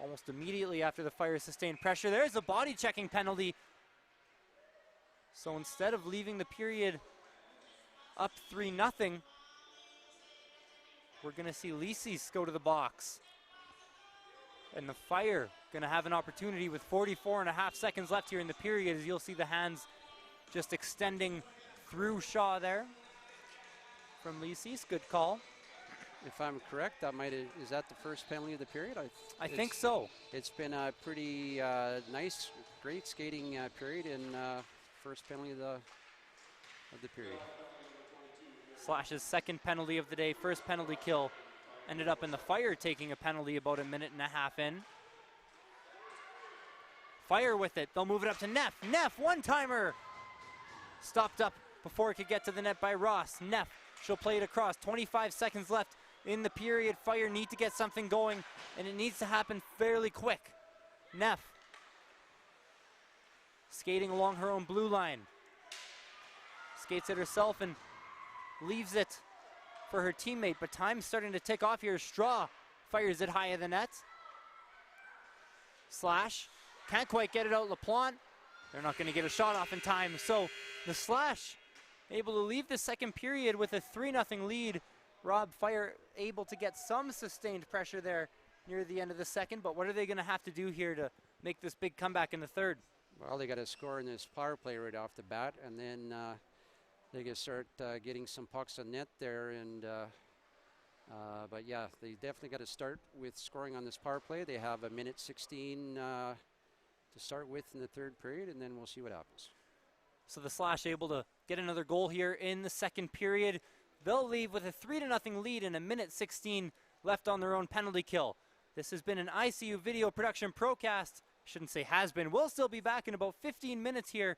almost immediately after the Fire sustained pressure. There's a body checking penalty. So instead of leaving the period up 3-0, we're going to see Lisis go to the box. And the Fire going to have an opportunity with 44.5 seconds left here in the period, as you'll see the hands just extending through Shaw there from Lisis. Good call. If I'm correct, is that the first penalty of the period? I think so. It's been a pretty nice, great skating period, and first penalty of the period. Slash's second penalty of the day, first penalty kill. Ended up in the Fire taking a penalty about 1.5 minutes in. Fire with it. They'll move it up to Neff. Neff, one-timer. Stopped up before it could get to the net by Ross. Neff, she'll play it across. 25 seconds left in the period. Fire need to get something going, and it needs to happen fairly quick. Neff skating along her own blue line. Skates it herself and leaves it for her teammate, but time's starting to tick off here. Straw fires it high of the net. Slash can't quite get it out. LaPlante, they're not going to get a shot off in time, so the Slash able to leave the second period with a 3-0 lead. Rob, Fire able to get some sustained pressure there near the end of the second, but what are they going to have to do here to make this big comeback in the third? Well, they got to score in this power play right off the bat, and then they can start getting some pucks on net there. And but yeah, they definitely got to start with scoring on this power play. They have a minute 16 to start with in the third period, and then we'll see what happens. So the Slash able to get another goal here in the second period. They'll leave with a 3-0 lead and a minute 16 left on their own penalty kill. This has been an ICU Video Production Procast. Shouldn't say has been. We'll still be back in about 15 minutes here.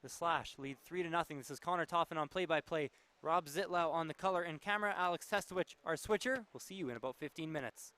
The Slash lead 3-0. This is Connor Toffin on play-by-play. Rob Zitlau on the color and camera. Alex Testowich, our switcher. We'll see you in about 15 minutes.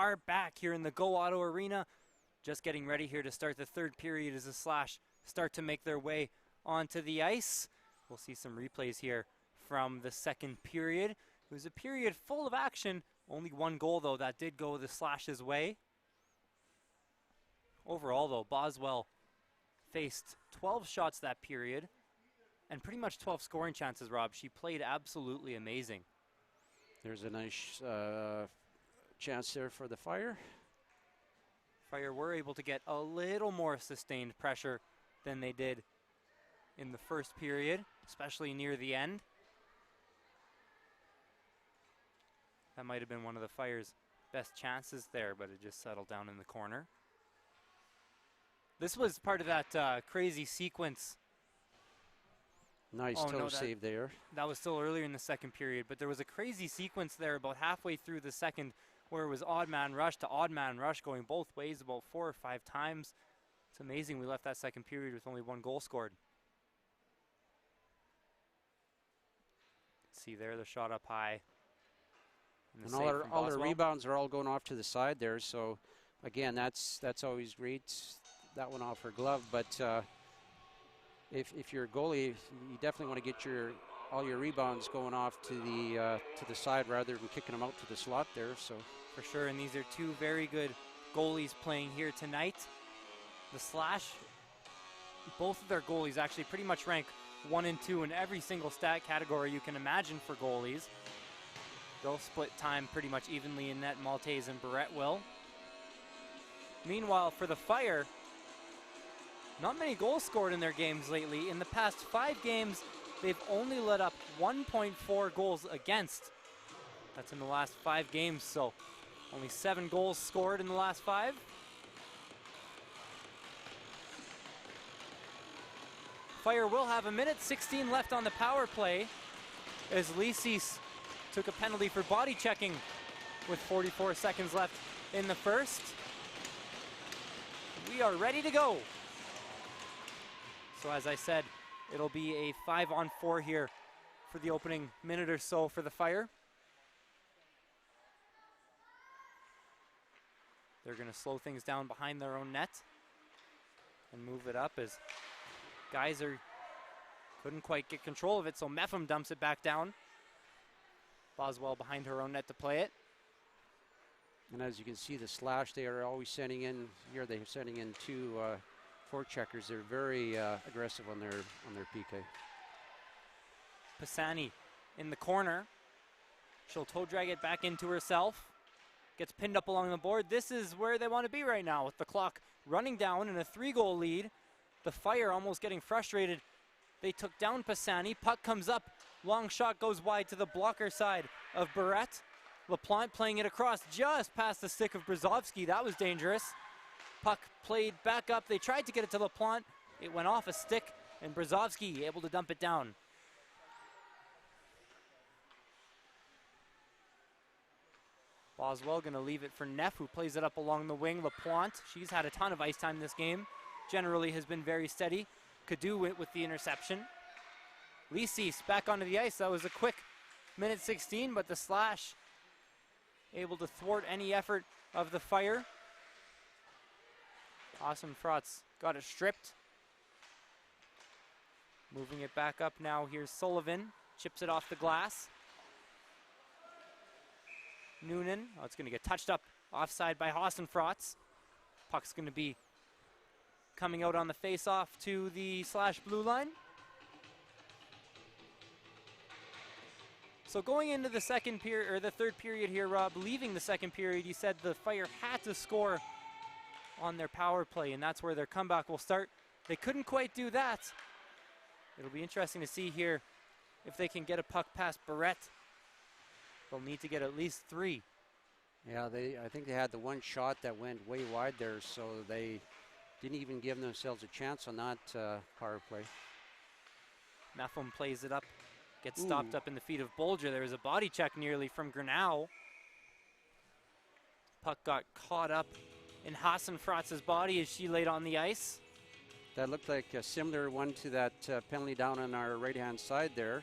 are back here in the Go Auto Arena. Just getting ready here to start the third period as the Slash start to make their way onto the ice. We'll see some replays here from the second period. It was a period full of action. Only one goal, though, that did go the Slash's way. Overall, though, Boswell faced 12 shots that period and pretty much 12 scoring chances, Rob. She played absolutely amazing. There's a nice chance there for the Fire. Fire were able to get a little more sustained pressure than they did in the first period, especially near the end. That might have been one of the Fire's best chances there, but it just settled down in the corner. This was part of that crazy sequence. Nice toe save there. That was still earlier in the second period, but there was a crazy sequence there about halfway through the second where it was odd man rush to odd man rush going both ways about 4 or 5 times. It's amazing we left that second period with only one goal scored. See there, the shot up high. And all the rebounds are all going off to the side there, so again, that's always great. That one off her glove, but if you're a goalie, you definitely want to get all your rebounds going off to the side rather than kicking them out to the slot there. So for sure, and these are two very good goalies playing here tonight. The Slash, both of their goalies actually pretty much rank 1 and 2 in every single stat category you can imagine for goalies. They'll split time pretty much evenly in net. Maltese and Barrett will. Meanwhile, for the Fire, not many goals scored in their games lately. In the past 5 games, they've only let up 1.4 goals against. That's in the last 5 games, so only 7 goals scored in the last 5. Fire will have a minute 16 left on the power play as Lisis took a penalty for body checking with 44 seconds left in the first. We are ready to go. So as I said, it'll be a 5-on-4 here for the opening minute or so for the Fire. They're going to slow things down behind their own net and move it up as Geyser couldn't quite get control of it, so Meffam dumps it back down. Boswell behind her own net to play it. And as you can see, the Slash, they are always sending in, here they're sending in 2 forecheckers. They're very aggressive on their PK. Pisani in the corner. She'll toe drag it back into herself. Gets pinned up along the board. This is where they want to be right now with the clock running down in a 3-goal lead. The Fire almost getting frustrated. They took down Pisani. Puck comes up. Long shot goes wide to the blocker side of Barrett. LaPlante playing it across just past the stick of Brzezowski. That was dangerous. Puck played back up. They tried to get it to LaPlante. It went off a stick, and Brzezowski able to dump it down. Boswell going to leave it for Neff, who plays it up along the wing. LaPlante, she's had a ton of ice time this game. Generally has been very steady. Cadu went with the interception. Lisis back onto the ice. That was a quick minute 16, but the Slash able to thwart any effort of the Fire. Awesome Frotz got it stripped. Moving it back up now. Here's Sullivan. Chips it off the glass. Noonan. Oh, it's going to get touched up offside by Hassenfratz. Puck's going to be coming out on the face-off to the Slash blue line. So going into the second period, or the third period here, Rob, leaving the second period, you said the Fire had to score on their power play, and that's where their comeback will start. They couldn't quite do that. It'll be interesting to see here if they can get a puck past Barrett. They'll need to get at least 3. Yeah, I think they had the one shot that went way wide there, so they didn't even give themselves a chance on that power play. Meffam plays it up, gets stopped up in the feet of Bolger. There was a body check nearly from Grinnell. Puck got caught up in Hassenfratz's body as she laid on the ice. That looked like a similar one to that penalty down on our right-hand side there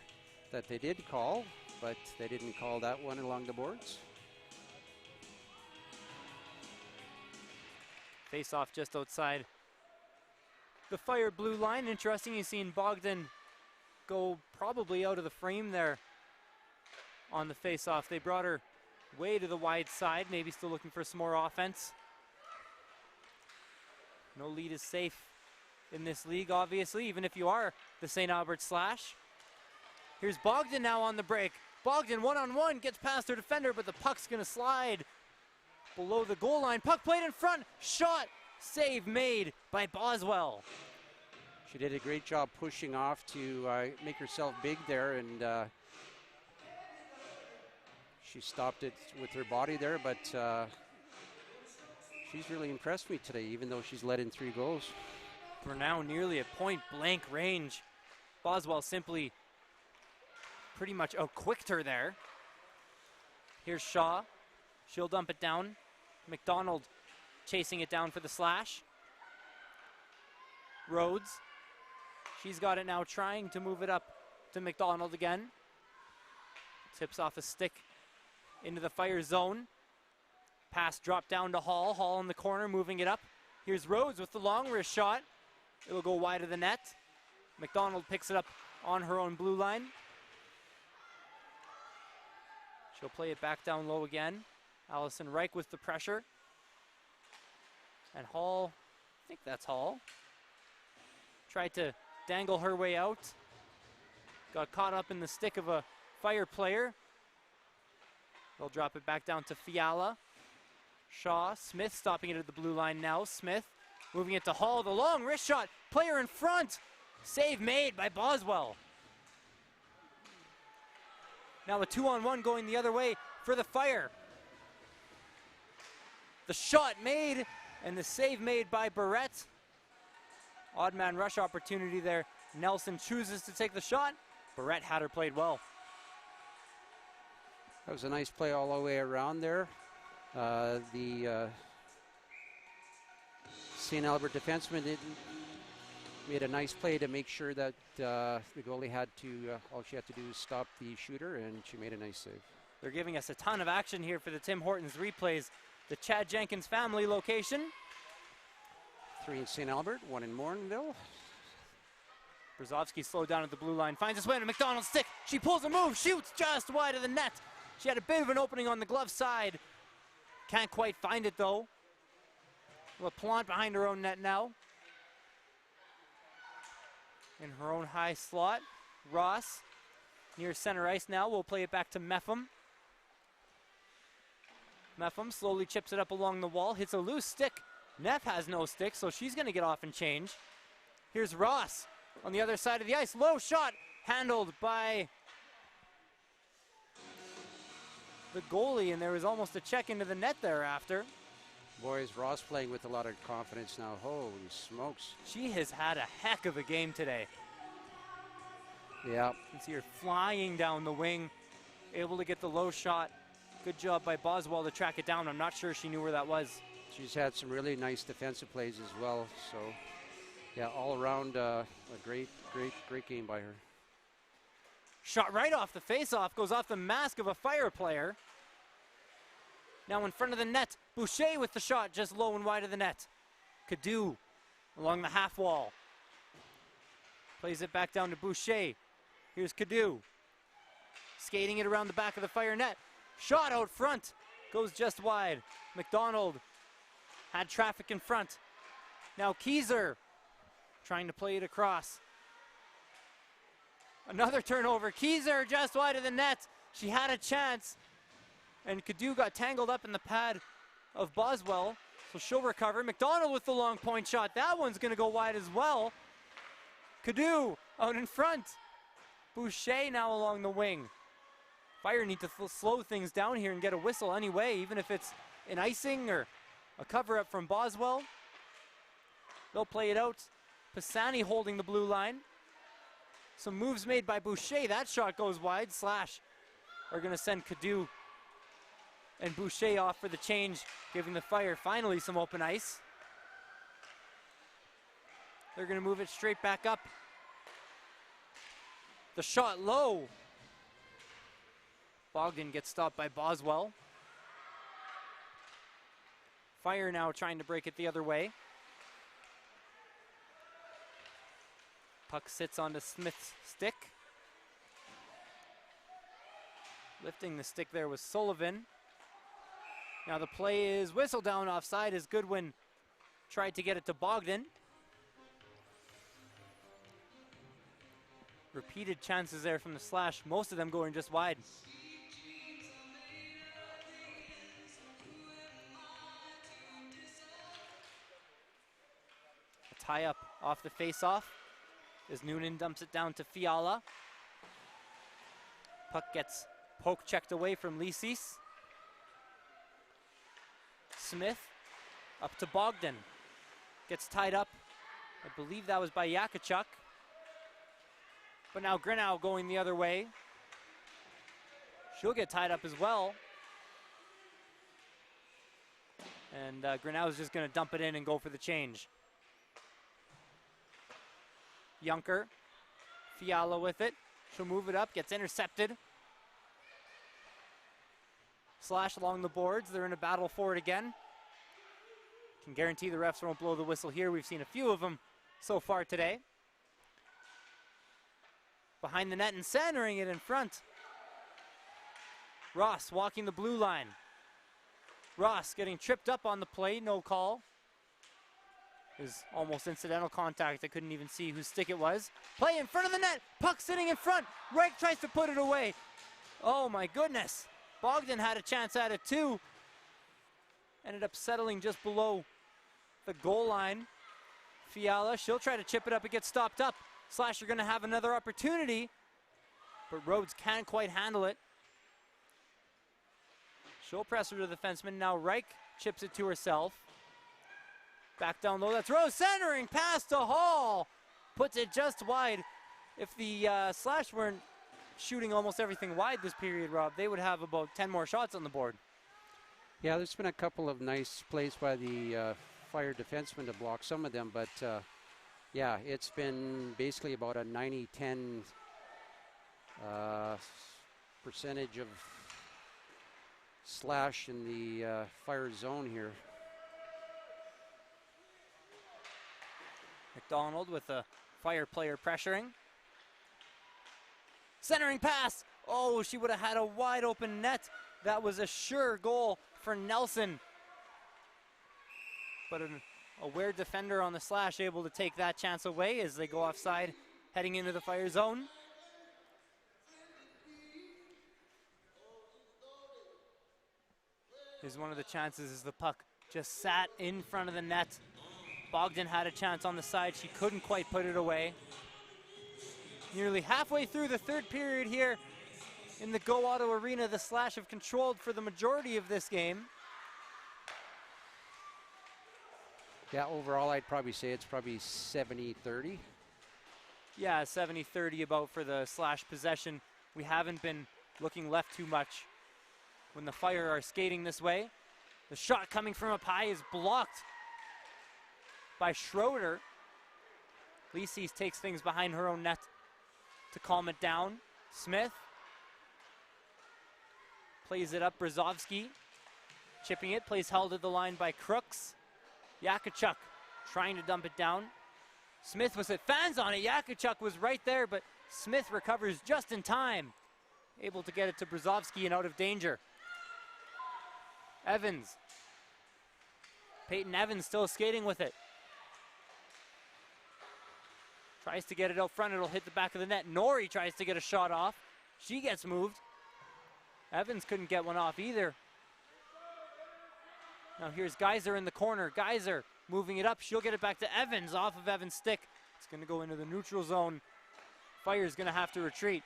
that they did call, but they didn't call that one along the boards. Face off just outside the Fire blue line. Interesting, you've seen Bogdan go probably out of the frame there on the face off. They brought her way to the wide side, maybe still looking for some more offense. No lead is safe in this league, obviously, even if you are the St. Albert Slash. Here's Bogdan now on the break. Bogdan one-on-one, gets past her defender, but the puck's gonna slide below the goal line. Puck played in front, shot, save made by Boswell. She did a great job pushing off to make herself big there, and she stopped it with her body there, but she's really impressed me today, even though she's let in 3 goals. We're now nearly at point-blank range. Boswell simply pretty much outquicked her there. Here's Shaw. She'll dump it down. McDonald chasing it down for the Slash. Rhodes. She's got it now, trying to move it up to McDonald again. Tips off a stick into the Fire zone. Pass dropped down to Hall. Hall in the corner, moving it up. Here's Rhodes with the long wrist shot. It'll go wide of the net. McDonald picks it up on her own blue line. She'll play it back down low again. Allison Reich with the pressure. And Hall, I think that's Hall, tried to dangle her way out. Got caught up in the stick of a Fire player. They'll drop it back down to Fiala. Shaw, Smith stopping it at the blue line now. Smith moving it to Hall, the long wrist shot. Player in front. Save made by Boswell. Now a 2-on-1 going the other way for the Fire. The shot made and the save made by Barrett. Odd man rush opportunity there. Nelson chooses to take the shot. Barrett had her played well. That was a nice play all the way around there. The St. Albert defenseman made a nice play to make sure that the goalie had to, all she had to do was stop the shooter, and she made a nice save. They're giving us a ton of action here for the Tim Hortons replays. The Chad Jenkins family location. 3 in St. Albert, 1 in Morinville. Brzezowski slowed down at the blue line, finds his way to McDonald's stick. She pulls a move, shoots just wide of the net. She had a bit of an opening on the glove side. Can't quite find it though. LaPlante behind her own net now. In her own high slot. Ross near center ice now. We'll play it back to Meffam. Meffam slowly chips it up along the wall. Hits a loose stick. Neff has no stick, so she's going to get off and change. Here's Ross on the other side of the ice. Low shot handled by the goalie, and there was almost a check into the net thereafter. Boy, is Ross playing with a lot of confidence now. Holy smokes. She has had a heck of a game today. Yeah. You can see her flying down the wing, able to get the low shot. Good job by Boswell to track it down. I'm not sure she knew where that was. She's had some really nice defensive plays as well. So, yeah, all around a great game by her. Shot right off the face-off, goes off the mask of a Fire player. Now in front of the net, Boucher with the shot, just low and wide of the net. Cadu along the half wall. Plays it back down to Boucher. Here's Cadu. Skating it around the back of the Fire net. Shot out front, goes just wide. McDonald had traffic in front. Now Keyser trying to play it across. Another turnover. Keyser just wide of the net. She had a chance, and Cadu got tangled up in the pad of Boswell, so she'll recover. McDonald with the long point shot. That one's going to go wide as well. Cadu out in front. Boucher now along the wing. Fire need to slow things down here and get a whistle anyway, even if it's an icing or a cover-up from Boswell. They'll play it out. Pisani holding the blue line. Some moves made by Boucher. That shot goes wide. Slash are going to send Cadu and Boucher off for the change, giving the Fire finally some open ice. They're going to move it straight back up. The shot low. Bogdan gets stopped by Boswell. Fire now trying to break it the other way. Puck sits onto Smith's stick. Lifting the stick there was Sullivan. Now the play is whistled down offside as Goodwin tried to get it to Bogdan. Repeated chances there from the Slash, most of them going just wide. A tie up off the face-off as Noonan dumps it down to Fiala. Puck gets poke checked away from Lisis. Smith up to Bogdan. Gets tied up. I believe that was by Yakachuk. But now Grinnell going the other way. She'll get tied up as well. And Grinnell is just going to dump it in and go for the change. Junker. Fiala with it. She'll move it up. Gets intercepted. Slash along the boards. They're in a battle for it again. Can guarantee the refs won't blow the whistle here. We've seen a few of them so far today. Behind the net and centering it in front. Ross walking the blue line. Ross getting tripped up on the play, no call. It was almost incidental contact. I couldn't even see whose stick it was. Play in front of the net. Puck sitting in front. Reich tries to put it away. Oh my goodness. Bogdan had a chance at it too. Ended up settling just below the goal line. Fiala, she'll try to chip it up. It gets stopped up. Slash are going to have another opportunity, but Rhodes can't quite handle it. She'll press her to the defenseman. Now Reich chips it to herself. Back down low. That's Rose centering. Pass to Hall. Puts it just wide. If the Slash weren't shooting almost everything wide this period, Rob, they would have about 10 more shots on the board. Yeah, there's been a couple of nice plays by the Fire defensemen to block some of them, but yeah, it's been basically about a 90-10 percentage of Slash in the Fire zone here. McDonald with a Fire player pressuring. Centering pass. Oh, she would have had a wide open net. That was a sure goal for Nelson. But an aware defender on the Slash able to take that chance away as they go offside, heading into the Fire zone. Here's one of the chances as the puck just sat in front of the net. Bogdan had a chance on the side. She couldn't quite put it away. Nearly halfway through the third period here in the Go Auto Arena, the Slash have controlled for the majority of this game. Yeah, overall, I'd probably say it's probably 70-30. Yeah, 70-30 about for the Slash possession. We haven't been looking left too much when the Fire are skating this way. The shot coming from up high is blocked by Schroeder. Lisis takes things behind her own net to calm it down. Smith plays it up. Brzezowski chipping it, plays held at the line by Crooks. Yakachuk trying to dump it down. Smith was it, fans on it. Yakachuk was right there, but Smith recovers just in time. Able to get it to Brzezowski and out of danger. Evans. Peyton Evans still skating with it. Tries to get it out front, it'll hit the back of the net. Nori tries to get a shot off. She gets moved. Evans couldn't get one off either. Now here's Geyser in the corner. Geyser moving it up. She'll get it back to Evans off of Evans' stick. It's going to go into the neutral zone. Fire's going to have to retreat.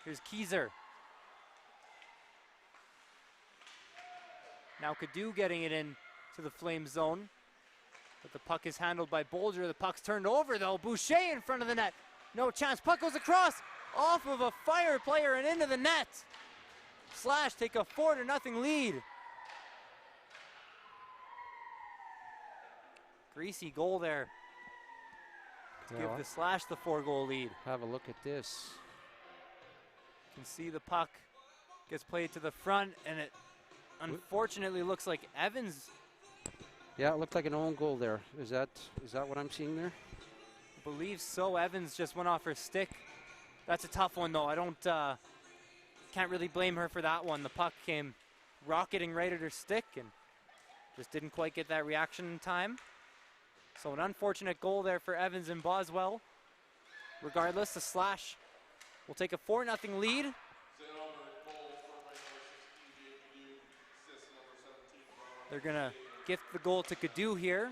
Here's Keyser. Now Cadu getting it in to the Flame zone. But the puck is handled by Bolger. The puck's turned over though. Boucher in front of the net. No chance. Puck goes across off of a Fire player and into the net. Slash take a 4-0 lead. Greasy goal there to give the Slash the 4-goal lead. Have a look at this. You can see the puck Gets played to the front, and it unfortunately looks like Evans. Yeah, it looked like an own goal there. Is that what I'm seeing there? I believe so. Evans just went off her stick. That's a tough one, though. I can't really blame her for that one. The puck came rocketing right at her stick and just didn't quite get that reaction in time. So an unfortunate goal there for Evans and Boswell. Regardless, the Slash will take a 4-0 lead. They're going to gift the goal to Cadu here.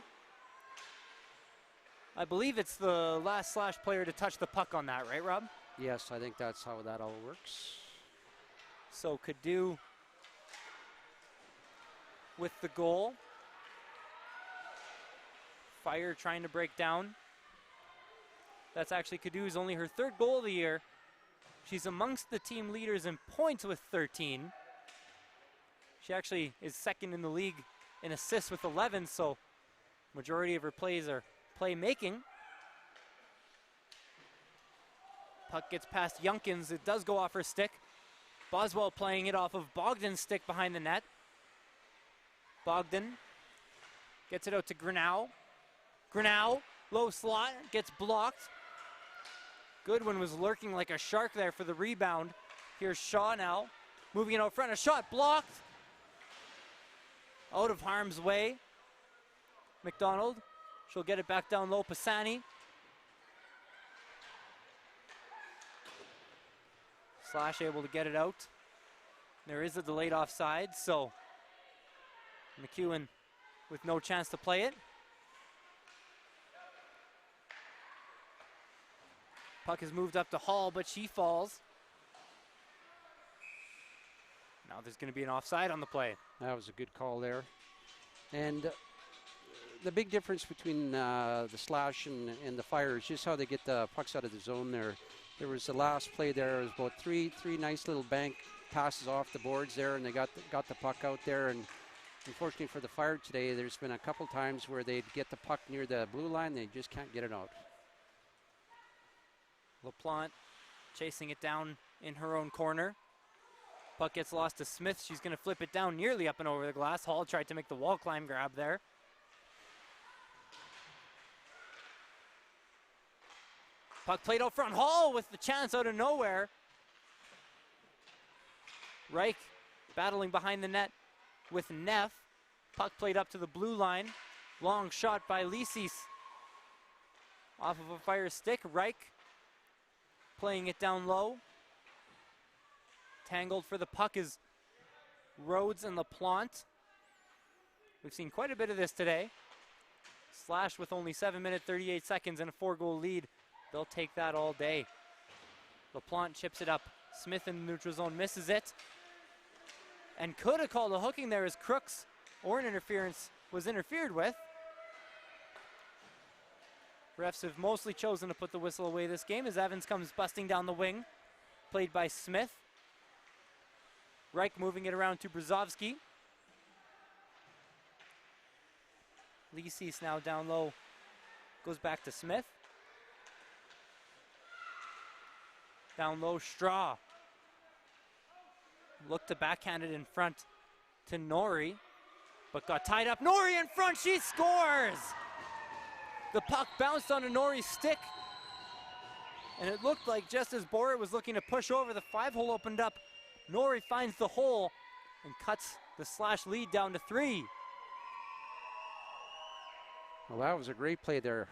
I believe it's the last Slash player to touch the puck on that, right, Rob? Yes, I think that's how that all works. So Cadu with the goal. Fire trying to break down. That's actually Cadu's only her 3rd goal of the year. She's amongst the team leaders in points with 13. She actually is 2nd in the league in assists with 11, so majority of her plays are playmaking. Puck gets past Yunkins. It does go off her stick. Boswell playing it off of Bogdan's stick behind the net. Bogdan gets it out to Grinnell. Grinnell, low slot, gets blocked. Goodwin was lurking like a shark there for the rebound. Here's Shaw now, moving it out front. A shot blocked. Out of harm's way. McDonald, she'll get it back down low. Pisani. Slash able to get it out. There is a delayed offside, so McEwen with no chance to play it. Puck is moved up to Hall, but she falls. Now there's going to be an offside on the play. That was a good call there. And the big difference between the Slash and the Fire is just how they get the pucks out of the zone there. There was the last play there. It was about three nice little bank passes off the boards there, and they got the puck out there. And unfortunately for the Fire today, there's been a couple times where they'd get the puck near the blue line. They just can't get it out. LaPlante chasing it down in her own corner. Puck gets lost to Smith. She's going to flip it down nearly up and over the glass. Hall tried to make the wall climb grab there. Puck played out front. Hall with the chance out of nowhere. Reich battling behind the net with Neff. Puck played up to the blue line. Long shot by Lisis. Off of a Fire stick. Reich playing it down low. Tangled for the puck is Rhodes and LaPlante. We've seen quite a bit of this today. Slash with only 7 minutes, 38 seconds and a 4-goal lead. They'll take that all day. LaPlante chips it up. Smith in the neutral zone misses it. And could have called a hooking there as Crooks or an interference was interfered with. Refs have mostly chosen to put the whistle away this game as Evans comes busting down the wing. Played by Smith. Reich moving it around to Brzezowski. Lisis now down low. Goes back to Smith. Down low, Straw. Looked to backhand it in front to Norrie, but got tied up. Norrie in front, she scores! The puck bounced onto Norrie's stick, and it looked like just as Borat was looking to push over, the 5-hole opened up. Norrie finds the hole and cuts the Slash lead down to 3. Well, that was a great play there.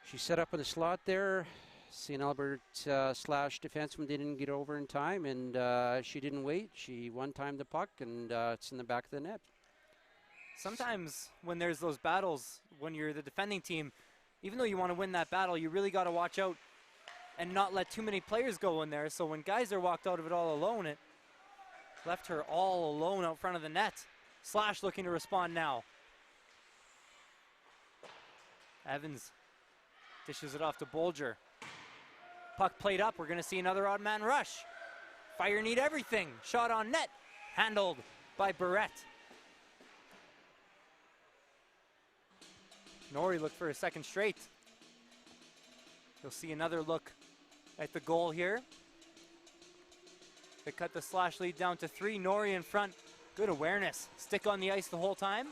She set up in the slot there. St. Albert Slash defenseman didn't get over in time, and she didn't wait. She one-timed the puck, and it's in the back of the net. Sometimes when there's those battles, when you're the defending team, even though you want to win that battle, you really got to watch out and not let too many players go in there. So when Geyser walked out of it all alone, it left her all alone out front of the net. Slash looking to respond now. Evans dishes it off to Bolger. Puck played up. We're going to see another odd man rush. Fire need everything. Shot on net. Handled by Barrett. Norrie looked for a second straight. You'll see another look at the goal here. They cut the slash lead down to 3. Nori in front. Good awareness. Stick on the ice the whole time.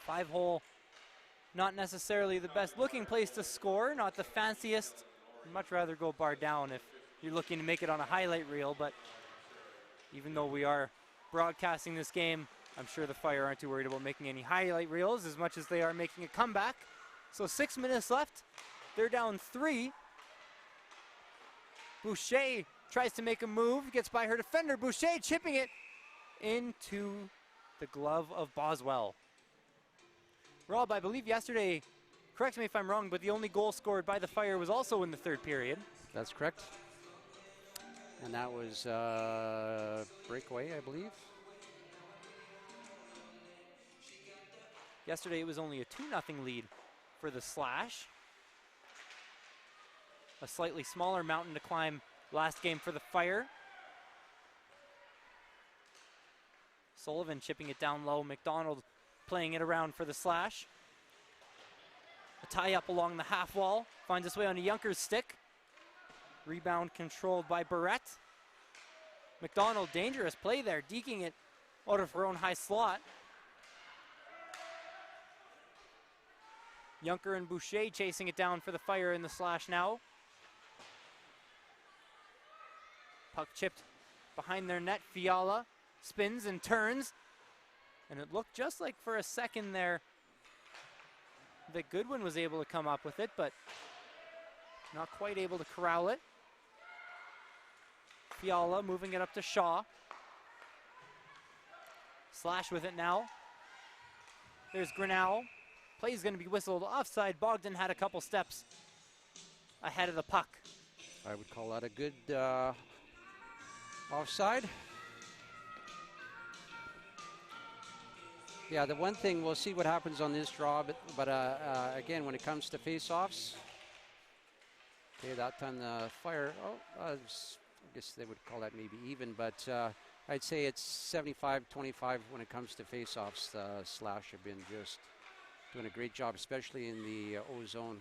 Five-hole, not necessarily the best looking place to score, not the fanciest. I'd much rather go bar down if you're looking to make it on a highlight reel, but even though we are broadcasting this game, I'm sure the Fire aren't too worried about making any highlight reels as much as they are making a comeback. So 6 minutes left. They're down 3. Boucher tries to make a move, gets by her defender. Boucher chipping it into the glove of Boswell. Rob, I believe yesterday, correct me if I'm wrong, but the only goal scored by the Fire was also in the third period. That's correct. And that was breakaway, I believe. Yesterday it was only a 2-0 lead for the Slash. A slightly smaller mountain to climb last game for the Fire. Sullivan chipping it down low. McDonald playing it around for the Slash. A tie up along the half wall. Finds its way onto Junker's stick. Rebound controlled by Barrett. McDonald, dangerous play there, deking it out of her own high slot. Junker and Boucher chasing it down for the Fire in the Slash now. Puck chipped behind their net. Fiala spins and turns. And it looked just like for a second there that Goodwin was able to come up with it, but not quite able to corral it. Fiala moving it up to Shaw. Slash with it now. There's Grinnell. Play's going to be whistled offside. Bogdan had a couple steps ahead of the puck. I would call that a good offside. Yeah, the one thing, we'll see what happens on this draw, but again, when it comes to face-offs, okay, that time the Fire, I guess they would call that maybe even, but I'd say it's 75-25 when it comes to face-offs. The Slash have been just doing a great job, especially in the O-zone.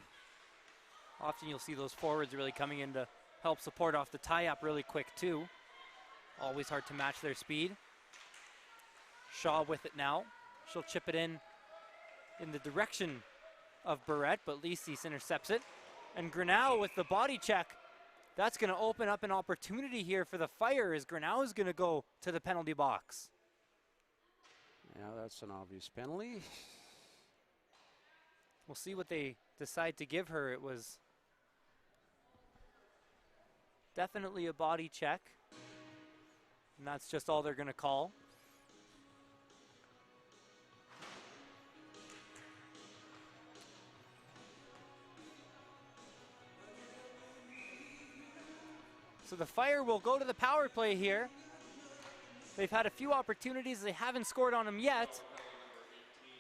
Often you'll see those forwards really coming in to help support off the tie-up really quick too. Always hard to match their speed. Shaw with it now. She'll chip it in the direction of Barrett, but Lisis intercepts it. And Grinnell with the body check. That's going to open up an opportunity here for the Fire as Grinnell is going to go to the penalty box. Yeah, that's an obvious penalty. We'll see what they decide to give her. It was definitely a body check. And that's just all they're going to call. So the Fire will go to the power play here. They've had a few opportunities. They haven't scored on them yet.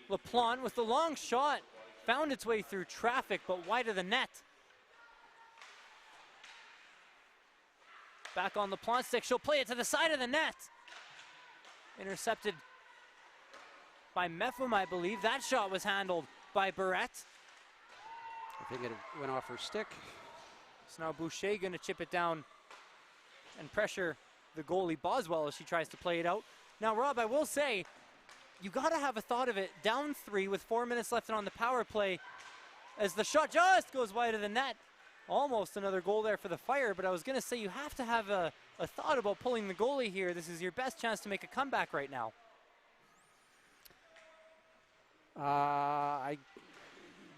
LaPlante with the long shot. Found its way through traffic, but wide of the net. Back on LaPlante stick. She'll play it to the side of the net. Intercepted by Mepham, I believe. That shot was handled by Barrett. I think it went off her stick. So now Boucher going to chip it down and pressure the goalie Boswell as she tries to play it out. Now, Rob, I will say, you got to have a thought of it. Down 3 with 4 minutes left on the power play as the shot just goes wide of the net. Almost another goal there for the Fire, but I was going to say you have to have a thought about pulling the goalie here. This is your best chance to make a comeback right now.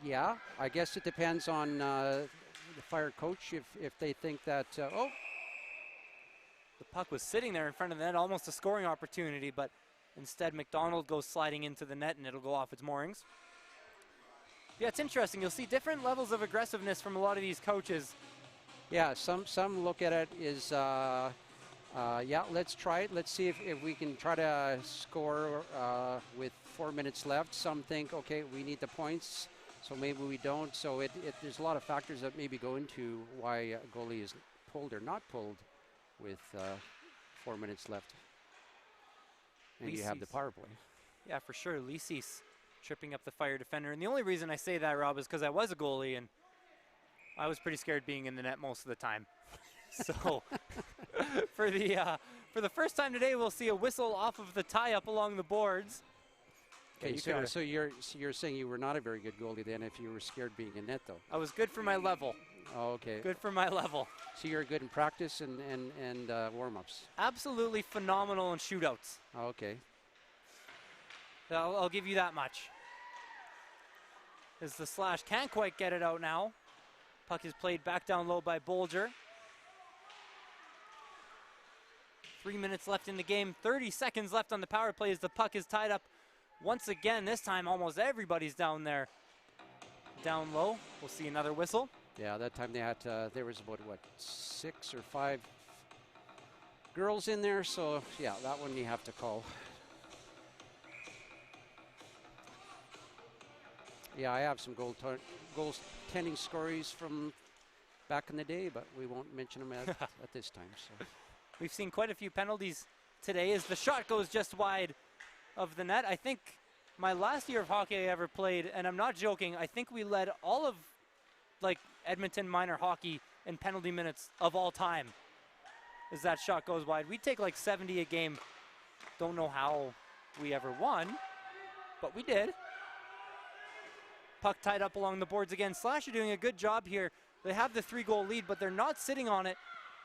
Yeah, I guess it depends on the Fire coach if they think that, The puck was sitting there in front of the net, almost a scoring opportunity, but instead McDonald goes sliding into the net and it'll go off its moorings. Yeah, it's interesting. You'll see different levels of aggressiveness from a lot of these coaches. Yeah, some look at it as, yeah, let's try it. Let's see if we can try to score with 4 minutes left. Some think, okay, we need the points, so maybe we don't. So there's a lot of factors that maybe go into why a goalie is pulled or not pulled with 4 minutes left. And you have the power play. Yeah, for sure. Lisis tripping up the Fire defender. And the only reason I say that, Rob, is because I was a goalie and I was pretty scared being in the net most of the time. So for the first time today, we'll see a whistle off of the tie-up along the boards. Okay, so you're saying you were not a very good goalie then if you were scared being in net, though? I was good for my level. Oh, okay. Good for my level. So you're good in practice and warm-ups? Absolutely phenomenal in shootouts. Oh, okay. I'll give you that much. As the Slash can't quite get it out now. Puck is played back down low by Bolger. 3 minutes left in the game. 30 seconds left on the power play as the puck is tied up once again. This time almost everybody's down there. Down low. We'll see another whistle. Yeah, that time they had there was about, what, 6 or 5 girls in there. So, yeah, that one you have to call. Yeah, I have some goaltending stories from back in the day, but we won't mention them at this time. So. We've seen quite a few penalties today as the shot goes just wide of the net. I think my last year of hockey I ever played, and I'm not joking, I think we led all of Edmonton minor hockey in penalty minutes of all time as that shot goes wide. We take 70 a game. Don't know how we ever won, but we did. Puck tied up along the boards again. Slash are doing a good job here. They have the 3-goal lead, but they're not sitting on it.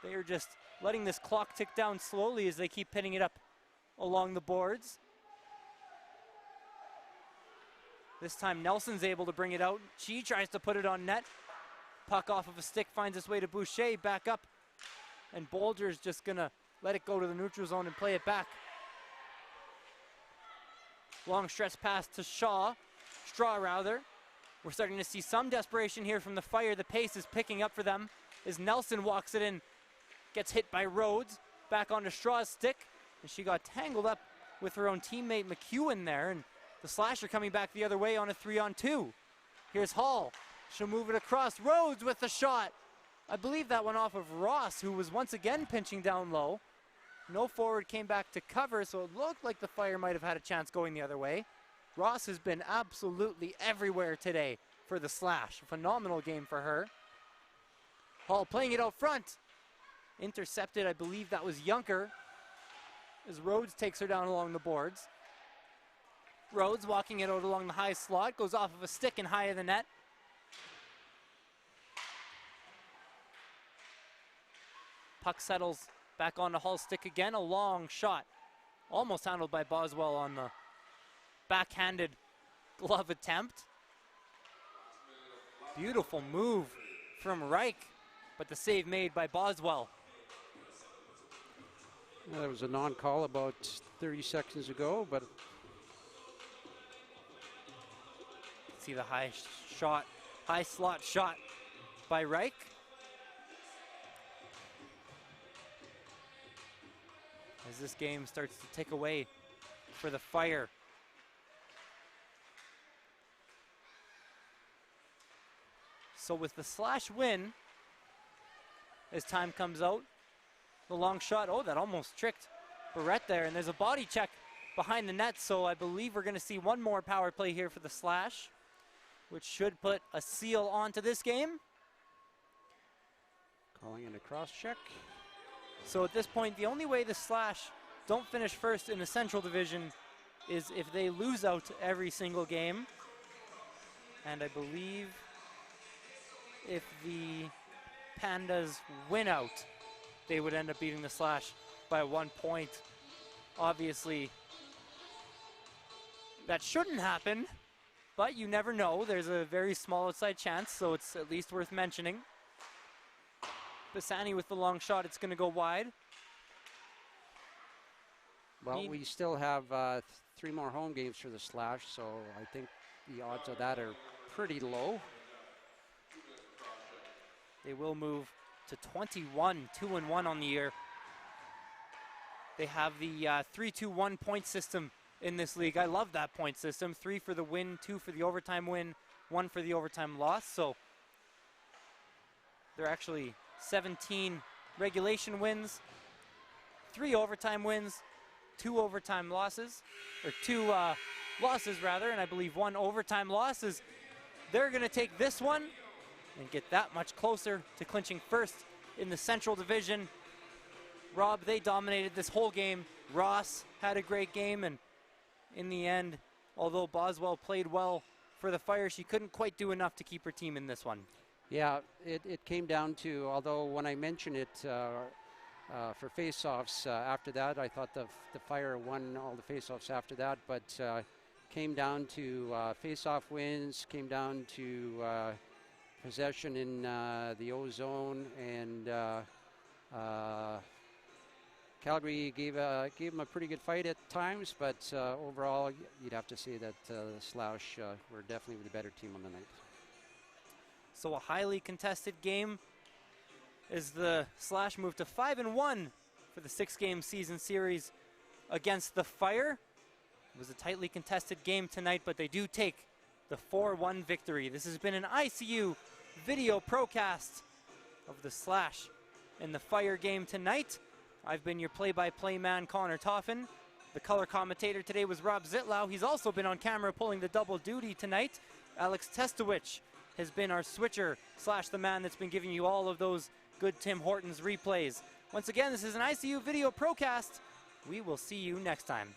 They are just letting this clock tick down slowly as they keep pinning it up along the boards. This time Nelson's able to bring it out. She tries to put it on net. Puck off of a stick finds its way to Boucher, back up. And Bolger's just gonna let it go to the neutral zone and play it back. Long stretch pass to Straw rather. We're starting to see some desperation here from the Fire. The pace is picking up for them as Nelson walks it in. Gets hit by Rhodes, back onto Straw's stick, and she got tangled up with her own teammate McEwen there, and the Slasher coming back the other way on a 3-on-2. Here's Hall. She'll move it across. Rhodes with the shot. I believe that went off of Ross, who was once again pinching down low. No forward came back to cover, so it looked like the Fire might have had a chance going the other way. Ross has been absolutely everywhere today for the Slash. A phenomenal game for her. Hall playing it out front. Intercepted, I believe that was Junker, as Rhodes takes her down along the boards. Rhodes walking it out along the high slot, goes off of a stick and high of the net. Puck settles back onto Hall's stick again, a long shot. Almost handled by Boswell on the backhanded glove attempt. Beautiful move from Reich, but the save made by Boswell. Yeah, there was a non-call about 30 seconds ago, but see the high slot shot by Reich. As this game starts to tick away for the Fire. So with the Slash win, as time comes out, the long shot, oh, that almost tricked Barrett there, and there's a body check behind the net, so I believe we're going to see one more power play here for the Slash, which should put a seal onto this game. Calling in a cross check. So at this point, the only way the Slash don't finish first in the Central Division is if they lose out every single game. And I believe if the Pandas win out, they would end up beating the Slash by 1 point. Obviously, that shouldn't happen, but you never know. There's a very small outside chance, so it's at least worth mentioning. Bassani with the long shot, it's going to go wide. Well, we still have 3 more home games for the Slash, so I think the odds of that are pretty low. They will move to 21, 2-1 on the year. They have the 3-2-1 point system in this league. I love that point system. 3 for the win, 2 for the overtime win, 1 for the overtime loss. So they're actually 17 regulation wins, 3 overtime wins, 2 overtime losses, or 2 losses rather, and I believe 1 overtime loss. They're going to take this one and get that much closer to clinching first in the Central Division. Rob, they dominated this whole game. Ross had a great game, and in the end, although Boswell played well for the Fire, she couldn't quite do enough to keep her team in this one. Yeah, it came down to, although when I mentioned it for face-offs after that, I thought the Fire won all the face-offs after that, but came down to face-off wins, came down to possession in the O-zone, and Calgary gave them a pretty good fight at times, but overall, you'd have to say that the Slash were definitely the better team on the night. So a highly contested game as the Slash moved to 5-1 for the 6-game season series against the Fire. It was a tightly contested game tonight, but they do take the 4-1 victory. This has been an ICU video procast of the Slash and the Fire game tonight. I've been your play-by-play man, Connor Toffin. The color commentator today was Rob Zitlau. He's also been on camera pulling the double duty tonight. Alex Testowich has been our switcher / the man that's been giving you all of those good Tim Hortons replays. Once again, this is an ICU video procast. We will see you next time.